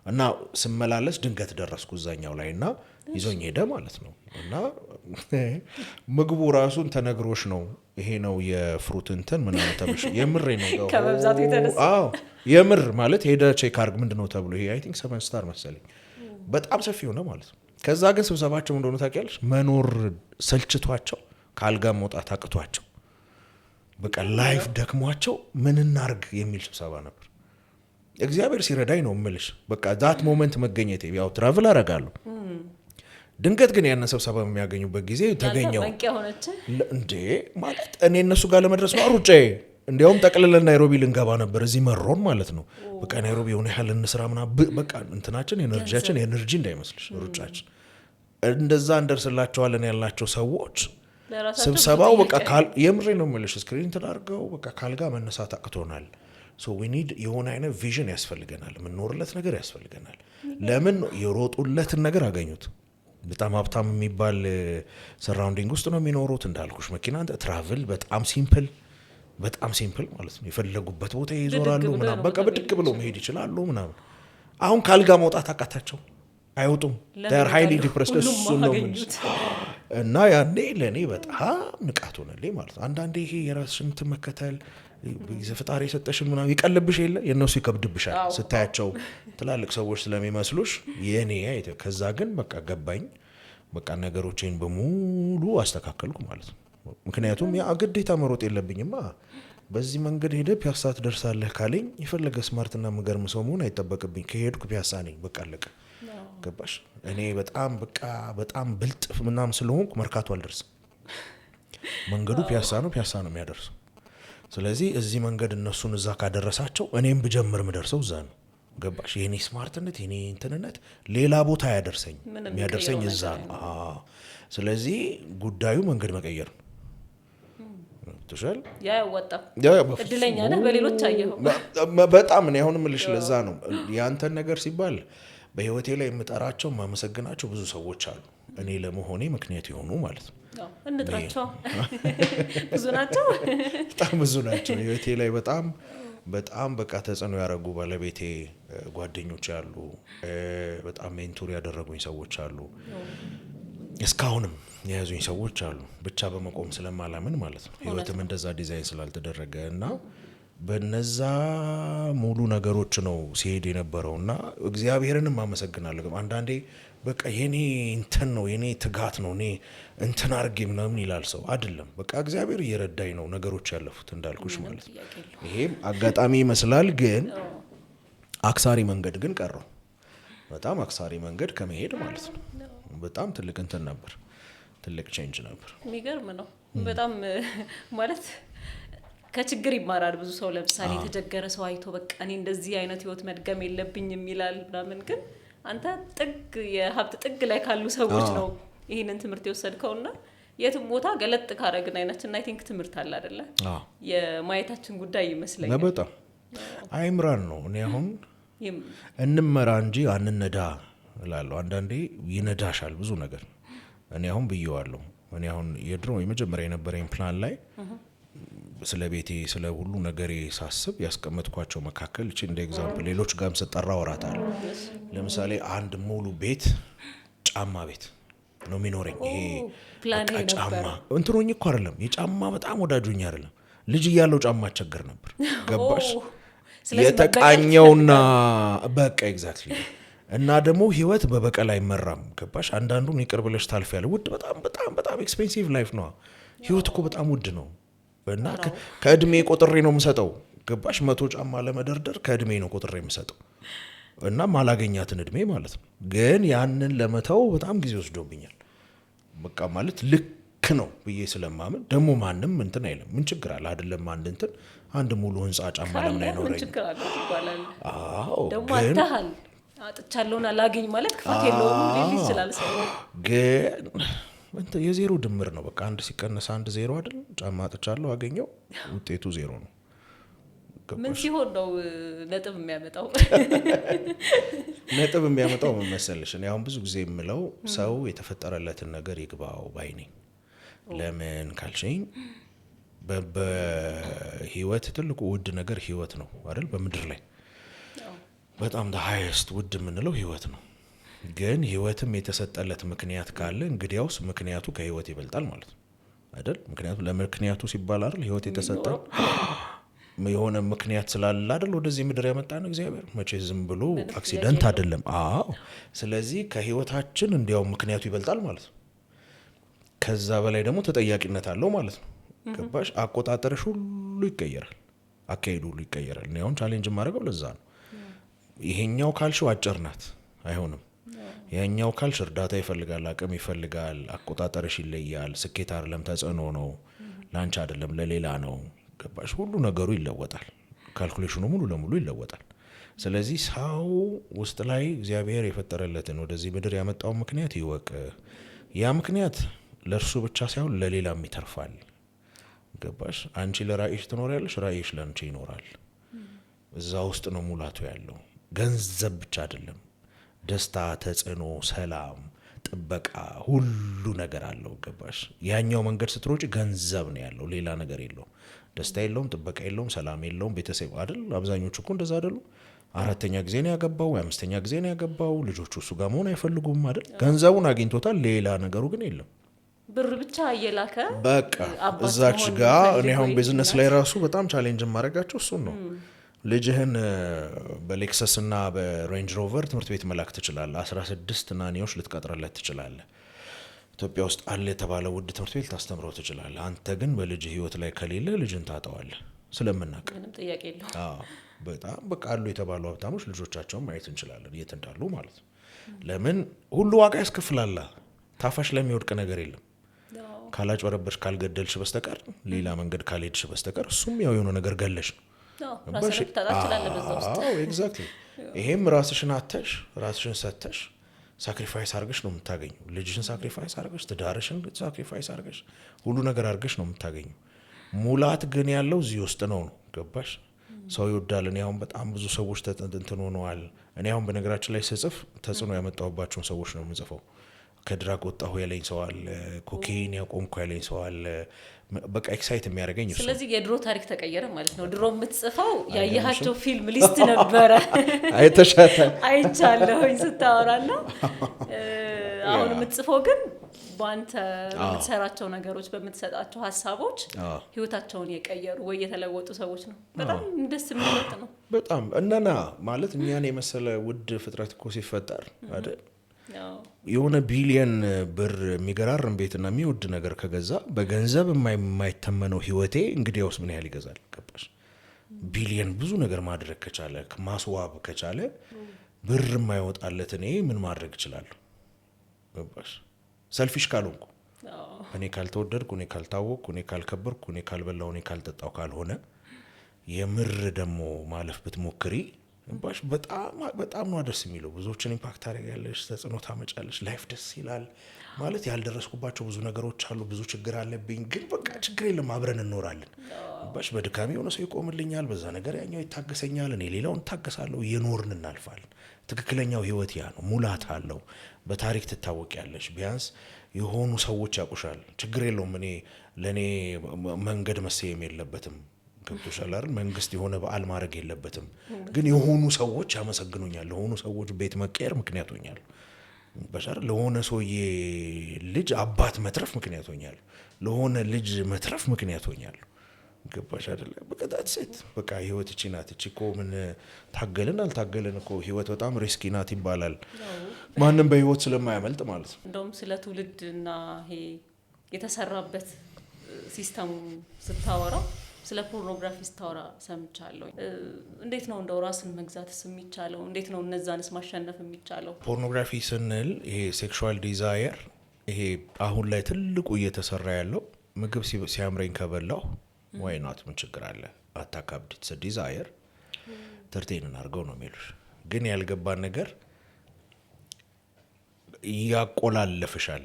S1: እና ስመላለስ ድንገት ደረስኩ እዛኛው ላይ እና ይዞኝ ሄደ ማለት ነው። እና ምግቡ ራሱን ተነግሮሽ ነው ይሄ ነው የፍሩት እንትን ምናምን ተብሎ የምሬ ነው
S2: ከመብዛት የተነሳ
S1: የምር ማለት ሄደ ቼክ አርግ ምንድነው ተብሎ ይሄ አይ ቲንክ 7 ስታር መሰለኝ በጣም ሰፊ ሆነ ማለት ነው። ከዛ ግን ስብሰባቸው እንደሆነ ታውቂያለሽ፣ መኖር ሰልችቷቸው ካልጋ መውጣት አቅቷቸው በቃ ላይፍ ደክሟቸው ምን እናርግ የሚል ስብሰባ ነበር። እግዚአብሔር ሲረዳኝ ነው እምልሽ። በቃ ዛት ሞመንት መገኘቴ ያው ትራቭል አረጋለሁ። ድንገት ግን ያን ስብሰባ የሚያገኙበት ጊዜ ተገኘው እንዴ ማለት እኔ እነሱ ጋር ለመድረስ ነው ሩጫዬ። እንዲያውም ጠቅልለን ናይሮቢ ልንገባ ነበር እዚህ መሮን ማለት ነው። በቃ ናይሮቢ የሆነ ያህል እንስራ ምናምን በቃ እንትናችን ኤነርጂያችን ኤነርጂ እንዳይመስልሽ ሩጫችን እንደዛ እንደርስላቸዋለን ያልናቸው ሰዎች ስብሰባው በቃ የምሬ ነው የምልሽ ስክሪን ተዳርገው በቃ ካልጋ መነሳት አቅቶናል። ሶ ዊ ኒድ የሆነ አይነት ቪዥን ያስፈልገናል። የምንኖርለት ነገር ያስፈልገናል። ለምን የሮጡለትን ነገር አገኙት። በጣም ሀብታም የሚባል ሰራውንዲንግ ውስጥ ነው የሚኖሩት። እንዳልኩሽ መኪና ትራቭል በጣም ሲምፕል ማለት ነው። የፈለጉበት ቦታ ይዞራሉ ምናምን በቃ ብድግ ብለው መሄድ ይችላሉ ምናምን። አሁን ካልጋ መውጣት አቃታቸው፣ አይወጡም። ር ሃይሊ ዲፕረስድ እሱ ነው እና ያኔ ለእኔ በጣም ንቃት ሆነልኝ ማለት ነው። አንዳንዴ ይሄ የራስሽን መከተል ፈጣሪ የሰጠሽን ምናምን ይቀልብሽ የለ የእነሱ ይከብድብሻል ስታያቸው ትላልቅ ሰዎች ስለሚመስሉሽ የኔ ከዛ ግን በቃ ገባኝ። በቃ ነገሮችን በሙሉ አስተካከልኩ ማለት ነው። ምክንያቱም ያ ግዴታ መሮጥ የለብኝማ። በዚህ መንገድ ሄደ ፒያሳ ትደርሳለህ ካለኝ የፈለገ ስማርትና ምገርም ሰው መሆን አይጠበቅብኝ። ከሄድኩ ፒያሳ ነኝ በቃ አለቀ። ገባሽ? እኔ በጣም ብልጥ ምናምን ስለሆንኩ መርካቶ አልደርስም። መንገዱ ፒያሳ ነው የሚያደርሰው። ስለዚህ እዚህ መንገድ እነሱን እዛ ካደረሳቸው እኔም ብጀምር ምደርሰው እዛ ነው። ገባሽ? የኔ ስማርትነት የኔ እንትንነት ሌላ ቦታ ያደርሰኝ የሚያደርሰኝ እዛ ነው። ስለዚህ ጉዳዩ መንገድ መቀየር ነው። ትሻል
S2: ያ ያወጣ እድለኛ ነህ በሌሎች አየኸው
S1: በጣም እኔ አሁን ምልሽ ለዛ ነው ያንተን ነገር ሲባል በህይወቴ ላይ የምጠራቸው ማመሰግናቸው ብዙ ሰዎች አሉ። እኔ ለመሆኔ ምክንያት የሆኑ ማለት ነው።
S2: እንጥራቸው ብዙ ናቸው፣
S1: በጣም ብዙ ናቸው። ህይወቴ ላይ በጣም በቃ ተጽዕኖ ያደረጉ ባለቤቴ፣ ጓደኞች አሉ፣ በጣም ሜንቶር ያደረጉኝ ሰዎች አሉ። እስካሁንም የያዙኝ ሰዎች አሉ። ብቻ በመቆም ስለማላምን ማለት ነው። ህይወትም እንደዛ ዲዛይን ስላልተደረገ እና በነዛ ሙሉ ነገሮች ነው ሲሄድ የነበረውና እግዚአብሔርንም አመሰግናለሁ። አንዳንዴ በቃ የኔ እንትን ነው የኔ ትጋት ነው እኔ እንትን አድርጌ ምናምን ይላል ሰው አይደለም። በቃ እግዚአብሔር እየረዳኝ ነው ነገሮች ያለፉት እንዳልኩሽ ማለት ነው። ይሄም አጋጣሚ ይመስላል፣ ግን አክሳሪ መንገድ ግን ቀረው። በጣም አክሳሪ መንገድ ከመሄድ ማለት ነው። በጣም ትልቅ እንትን ነበር፣ ትልቅ ቼንጅ ነበር።
S2: የሚገርም ነው በጣም ማለት ከችግር ይማራል ብዙ ሰው። ለምሳሌ የተቸገረ ሰው አይቶ በቃ እኔ እንደዚህ አይነት ህይወት መድገም የለብኝም ይላል ምናምን። ግን አንተ ጥግ የሀብት ጥግ ላይ ካሉ ሰዎች ነው ይሄንን ትምህርት የወሰድከውና የትም ቦታ ገለጥ ካረግን አይናችን አይ ቲንክ ትምህርት አለ አይደለ? የማየታችን ጉዳይ ይመስለኛል።
S1: በጣም አይምራን ነው። እኔ አሁን እንመራ እንጂ አንነዳ እላለሁ። አንዳንዴ ይነዳሻል ብዙ ነገር። እኔ አሁን ብየዋለሁ። እኔ አሁን የድሮ የመጀመሪያ የነበረኝ ፕላን ላይ ስለ ቤቴ ስለ ሁሉ ነገሬ ሳስብ ያስቀመጥኳቸው መካከል እቺ እንደ ኤግዛምፕል ሌሎች ጋርም ሰጠራ ወራታል። ለምሳሌ አንድ ሙሉ ቤት ጫማ ቤት ነው የሚኖረኝ። ይሄ ጫማ እንትሮኝ እኮ አይደለም የጫማ በጣም ወዳጆኝ አይደለም። ልጅ እያለው ጫማ አስቸገር ነበር። ገባሽ? የተቃኘውና በቃ ኤግዛክትሊ። እና ደግሞ ህይወት በበቀል አይመራም። ገባሽ? አንዳንዱን ይቅር ብለሽ ታልፊያለሽ። ውድ በጣም በጣም በጣም ኤክስፔንሲቭ ላይፍ ነው ህይወት እኮ በጣም ውድ ነው። እና ከእድሜ ቆጥሬ ነው የምሰጠው። ገባሽ? 100 ጫማ ለመደርደር ከእድሜ ነው ቆጥሬ የምሰጠው እና ማላገኛትን እድሜ ማለት ነው። ግን ያንን ለመተው በጣም ጊዜ ወስዶብኛል። በቃ ማለት ልክ ነው ብዬ ስለማምን ደግሞ ማንም እንትን አይልም። ምን ችግር አለ አይደለም? አንድ ሙሉ ህንጻ ጫማ ለምን አይኖረኝ?
S2: አዎ ደግሞ አታሃል አጥቻለሁና ላገኝ ማለት ክፋት የለውም ሊል ይችላል ሰው።
S1: ግን የዜሮ ድምር ነው። በቃ አንድ ሲቀነስ አንድ ዜሮ አይደል? ጫማ አጥቻለሁ አገኘው ውጤቱ ዜሮ ነው።
S2: ምን ሲሆን ነው ነጥብ የሚያመጣው?
S1: ነጥብ የሚያመጣው ምን መሰለሽ? እኔ አሁን ብዙ ጊዜ የምለው ሰው የተፈጠረለትን ነገር ይግባው ባይ ነኝ። ለምን ካልሽኝ በህይወት ትልቁ ውድ ነገር ህይወት ነው አይደል? በምድር ላይ በጣም ሃይስት ውድ የምንለው ህይወት ነው። ግን ህይወትም የተሰጠለት ምክንያት ካለ እንግዲያውስ ምክንያቱ ከህይወት ይበልጣል ማለት ነው አይደል? ምክንያቱ ለምክንያቱ ሲባል አይደል ህይወት የተሰጠ የሆነ ምክንያት ስላለ አይደል ወደዚህ ምድር ያመጣን እግዚአብሔር። መቼ ዝም ብሎ አክሲደንት አይደለም። አዎ። ስለዚህ ከህይወታችን እንዲያው ምክንያቱ ይበልጣል ማለት ነው። ከዛ በላይ ደግሞ ተጠያቂነት አለው ማለት ነው። ገባሽ? አቆጣጠርሽ ሁሉ ይቀየራል፣ አካሄዱ ሁሉ ይቀየራል። እኔ አሁን ቻሌንጅ የማደርገው ለዛ ነው። ይሄኛው ካልሽው አጭር ናት አይሆንም። ያኛው ካልሽ እርዳታ ይፈልጋል፣ አቅም ይፈልጋል፣ አቆጣጠርሽ ይለያል። ስኬት አይደለም ተጽዕኖ ነው፣ ላንቺ አይደለም ለሌላ ነው። ገባሽ? ሁሉ ነገሩ ይለወጣል፣ ካልኩሌሽኑ ሙሉ ለሙሉ ይለወጣል። ስለዚህ ሰው ውስጥ ላይ እግዚአብሔር የፈጠረለትን ወደዚህ ምድር ያመጣው ምክንያት ይወቅ። ያ ምክንያት ለእርሱ ብቻ ሳይሆን ለሌላም ይተርፋል። ገባሽ? አንቺ ለራእይሽ ትኖሪያለሽ፣ ራእይሽ ለአንቺ ይኖራል። እዛ ውስጥ ነው ሙላቱ ያለው። ገንዘብ ብቻ አይደለም፣ ደስታ፣ ተጽዕኖ፣ ሰላም፣ ጥበቃ ሁሉ ነገር አለው። ገባሽ? ያኛው መንገድ ስትሮጪ ገንዘብ ነው ያለው፣ ሌላ ነገር የለውም። ደስታ የለውም፣ ጥበቃ የለውም፣ ሰላም የለውም፣ ቤተሰብ አይደል? አብዛኞቹ እኮ እንደዛ አይደሉ? 4ኛ ጊዜ ነው ያገባው፣ 5ኛ ጊዜ ነው ያገባው። ልጆቹ እሱ ጋር መሆን አይፈልጉም አይደል? ገንዘቡን አግኝቶታል፣ ሌላ ነገሩ ግን የለም።
S2: ብር ብቻ እየላከ
S1: በቃ እዛች ጋር እኔ አሁን ቢዝነስ ላይ ራሱ በጣም ቻሌንጅ ማድረጋቸው እሱን ነው። ልጅህን በሌክሰስ እና በሬንጅ ሮቨር ትምህርት ቤት መላክ ትችላለህ። 16 ናኒዎች ልትቀጥረለት ትችላለህ። ኢትዮጵያ ውስጥ አለ የተባለ ውድ ትምህርት ቤት ታስተምረው ትችላለህ። አንተ ግን በልጅ ህይወት ላይ ከሌለ ልጅን ታጠዋለህ። ስለምናውቅ
S2: ምንም ጥያቄ የለውም።
S1: በጣም በቃ አሉ የተባሉ ሀብታሞች ልጆቻቸውን ማየት እንችላለን የት እንዳሉ ማለት ነው። ለምን ሁሉ ዋጋ ያስከፍላል። ታፋሽ ላይ የሚወድቅ ነገር የለም። ካላጭበረበርሽ ካልገደልሽ በስተቀር ሌላ መንገድ ካልሄድሽ በስተቀር እሱም ያው የሆነ ነገር ገለሽ ነው። ኤግዛክትሊ። ይሄም ራስሽን አተሽ ራስሽን ሰተሽ ሳክሪፋይስ አርገሽ ነው የምታገኙ። ልጅሽን ሳክሪፋይስ አርገሽ፣ ትዳርሽን ሳክሪፋይስ አርገሽ፣ ሁሉ ነገር አርገሽ ነው የምታገኙ። ሙላት ግን ያለው እዚህ ውስጥ ነው። ገባሽ? ሰው ይወዳል። እኔ አሁን በጣም ብዙ ሰዎች እንትን ሆነዋል። እኔ አሁን በነገራችን ላይ ስጽፍ ተጽዕኖ ያመጣሁባቸውን ሰዎች ነው የምጽፈው። ከድራግ ወጣሁ ያለኝ ሰው አለ፣ ኮኬይን ያቆምኩ ያለኝ ሰው አለ። በቃ ኤክሳይት የሚያደርገኝ እሱ።
S2: ስለዚህ የድሮ ታሪክ ተቀየረ ማለት ነው። ድሮ የምትጽፈው ያየሃቸው ፊልም ሊስት ነበረ
S1: አይተሻታል?
S2: አይቻለሁኝ ስታወራና አሁን የምትጽፈው ግን በአንተ በምትሰራቸው ነገሮች በምትሰጣቸው ሀሳቦች ህይወታቸውን የቀየሩ ወይ የተለወጡ ሰዎች ነው። በጣም ደስ የሚወጥ ነው።
S1: በጣም እነና ማለት እኛን የመሰለ ውድ ፍጥረት እኮ ሲፈጠር አይደል የሆነ ቢሊየን ብር የሚገራርም ቤትና የሚወድ ነገር ከገዛ በገንዘብ የማይተመነው ህይወቴ እንግዲያውስ ምን ያህል ይገዛል? ገባሽ? ቢሊየን ብዙ ነገር ማድረግ ከቻለ ማስዋብ ከቻለ ብር የማይወጣለት እኔ ምን ማድረግ እችላለሁ? ገባሽ? ሰልፊሽ ካልሆንኩ እኔ ካልተወደድኩ እኔ ካልታወቅኩ እኔ ካልከበርኩ እኔ ካልበላው እኔ ካልጠጣው ካልሆነ የምር ደግሞ ማለፍ ብትሞክሪ ባሽ በጣም ነው ደስ የሚለው። ብዙዎችን ኢምፓክት ታደርጊያለሽ፣ ተጽዕኖ ታመጫለሽ፣ ላይፍ ደስ ይላል። ማለት ያልደረስኩባቸው ብዙ ነገሮች አሉ፣ ብዙ ችግር አለብኝ፣ ግን በቃ ችግር የለም አብረን እንኖራለን። ባሽ በድካሚ የሆነ ሰው ይቆምልኛል፣ በዛ ነገር ያኛው ይታገሰኛል፣ እኔ ሌላውን ታገሳለሁ፣ እየኖርን እናልፋለን። ትክክለኛው ህይወት ያ ነው። ሙላት አለው። በታሪክ ትታወቂያለሽ። ቢያንስ የሆኑ ሰዎች ያውቁሻል። ችግር የለውም። እኔ ለኔ መንገድ መሰየም የለበትም። ገብቶሻል አይደል? መንግስት የሆነ በዓል ማድረግ የለበትም። ግን የሆኑ ሰዎች ያመሰግኑኛል። ለሆኑ ሰዎች ቤት መቀየር ምክንያት ሆኛል። በሻር ለሆነ ሰውዬ ልጅ አባት መትረፍ ምክንያት ሆኛል። ለሆነ ልጅ መትረፍ ምክንያት ሆኛል። ገባሽ አይደለ? በቀጣት ሴት በቃ ህይወት እቺ ናት። እቺ እኮ ምን ታገልን አልታገልን እኮ ህይወት በጣም ሪስኪ ናት ይባላል። ማንም በህይወት ስለማያመልጥ ማለት ነው።
S2: እንደውም ስለ ትውልድና ይሄ የተሰራበት ሲስተሙ ስታወራ ስለ ፖርኖግራፊ ስታወራ ሰምቻለሁ። እንዴት ነው እንደው ራስን መግዛትስ የሚቻለው? እንዴት ነው እነዛንስ ማሸነፍ የሚቻለው?
S1: ፖርኖግራፊ ስንል ይሄ ሴክሹዋል ዲዛየር፣ ይሄ አሁን ላይ ትልቁ እየተሰራ ያለው ምግብ ሲያምረኝ ከበላው ዋይ ናት ምን ችግር አለ? አታካብድ። ኢትስ ዲዛየር ተርቴንን አድርገው ነው የሚሉሽ። ግን ያልገባን ነገር ያቆላለፍሻል።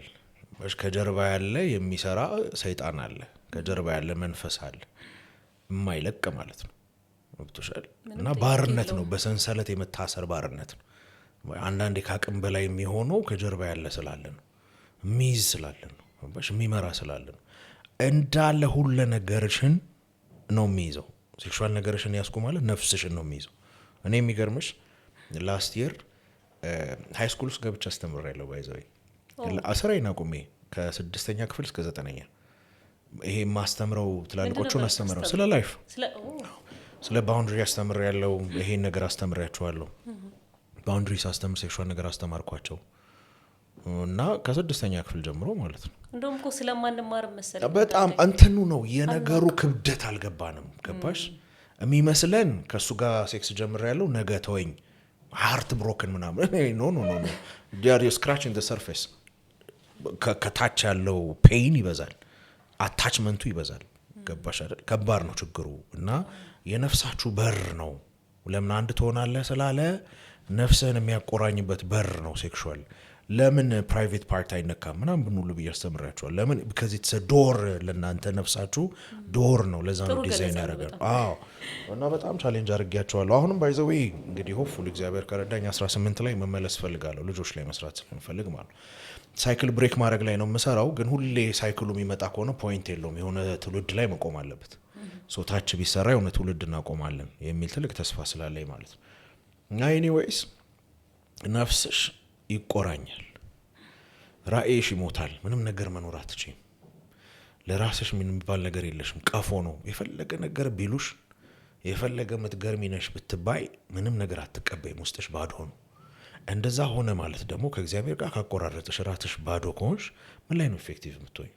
S1: ከጀርባ ያለ የሚሰራ ሰይጣን አለ፣ ከጀርባ ያለ መንፈስ አለ የማይለቅ ማለት ነው። ወጥቶሻል። እና ባርነት ነው፣ በሰንሰለት የመታሰር ባርነት ነው። አንዳንዴ ከአቅም በላይ የሚሆነው ከጀርባ ያለ ስላለ ነው፣ የሚይዝ ስላለ ነው፣ የሚመራ ስላለ ነው። እንዳለ ሁሉ ነገርሽን ነው የሚይዘው። ሴክሹዋል ነገርሽን ያስኩ ማለት ነፍስሽን ነው የሚይዘው። እኔ የሚገርምሽ ላስት ይር ሃይ ስኩል ውስጥ ገብቼ አስተምሬያለሁ። ባይዘይ አስራዬን አቁሜ ከ6ኛ ክፍል እስከ 9ኛ ይሄ ማስተምረው ትላልቆቹን አስተምረው ስለ ላይፍ ስለ ባውንደሪ አስተምሬያለሁ። ይሄን ነገር አስተምሬያቸዋለሁ። ባውንደሪ ሳስተምር ሴክሹዋል ነገር አስተማርኳቸው እና ከ6ኛ ክፍል ጀምሮ ማለት ነው።
S2: እንደውም እኮ ስለማንማር መሰለኝ
S1: በጣም እንትኑ ነው የነገሩ ክብደት አልገባንም። ገባሽ? የሚመስለን ከሱ ጋር ሴክስ ጀምሬያለሁ ነገ ተወኝ ሃርት ብሮክን ምናምን ኖ ኖ ኖ ዲያር ዩ ስክራችንግ ዘ ሰርፌስ። ከታች ያለው ፔይን ይበዛል፣ አታችመንቱ ይበዛል። ገባሽ አይደል? ከባድ ነው ችግሩ። እና የነፍሳችሁ በር ነው። ለምን አንድ ትሆናለህ ስላለ ነፍስህን የሚያቆራኝበት በር ነው ሴክሹዋል። ለምን ፕራይቬት ፓርት አይነካም ምናምን ብንሉ ብዬ አስተምራችኋል። ለምን because it's a door ለእናንተ ነፍሳችሁ ዶር ነው። ለዛ ነው ዲዛይን ያደረገው። አዎ። እና በጣም ቻሌንጅ አድርጌያቸዋለሁ። አሁንም ባይ ዘ ዌይ እንግዲህ ሆፕፉሊ እግዚአብሔር ከረዳኝ 18 ላይ መመለስ ፈልጋለሁ። ልጆች ላይ መስራት ስለምፈልግ ማለት ሳይክል ብሬክ ማድረግ ላይ ነው የምሰራው። ግን ሁሌ ሳይክሉ የሚመጣ ከሆነ ፖይንት የለውም። የሆነ ትውልድ ላይ መቆም አለበት። ሶ ታች ቢሰራ የሆነ ትውልድ እናቆማለን የሚል ትልቅ ተስፋ ስላለኝ ማለት ነው። እና ኤኒዌይስ ነፍስሽ ይቆራኛል፣ ራእይሽ ይሞታል። ምንም ነገር መኖር አትችይም። ለራስሽ ምን የሚባል ነገር የለሽም። ቀፎ ነው። የፈለገ ነገር ቢሉሽ፣ የፈለገ ምትገርሚ ነሽ ብትባይ ምንም ነገር አትቀበይም። ውስጥሽ ባዶ ነው። እንደዛ ሆነ ማለት ደግሞ ከእግዚአብሔር ጋር ካቆራረጥሽ፣ ራስሽ ባዶ ከሆንሽ ምን ላይ ነው ኢፌክቲቭ የምትሆኝ?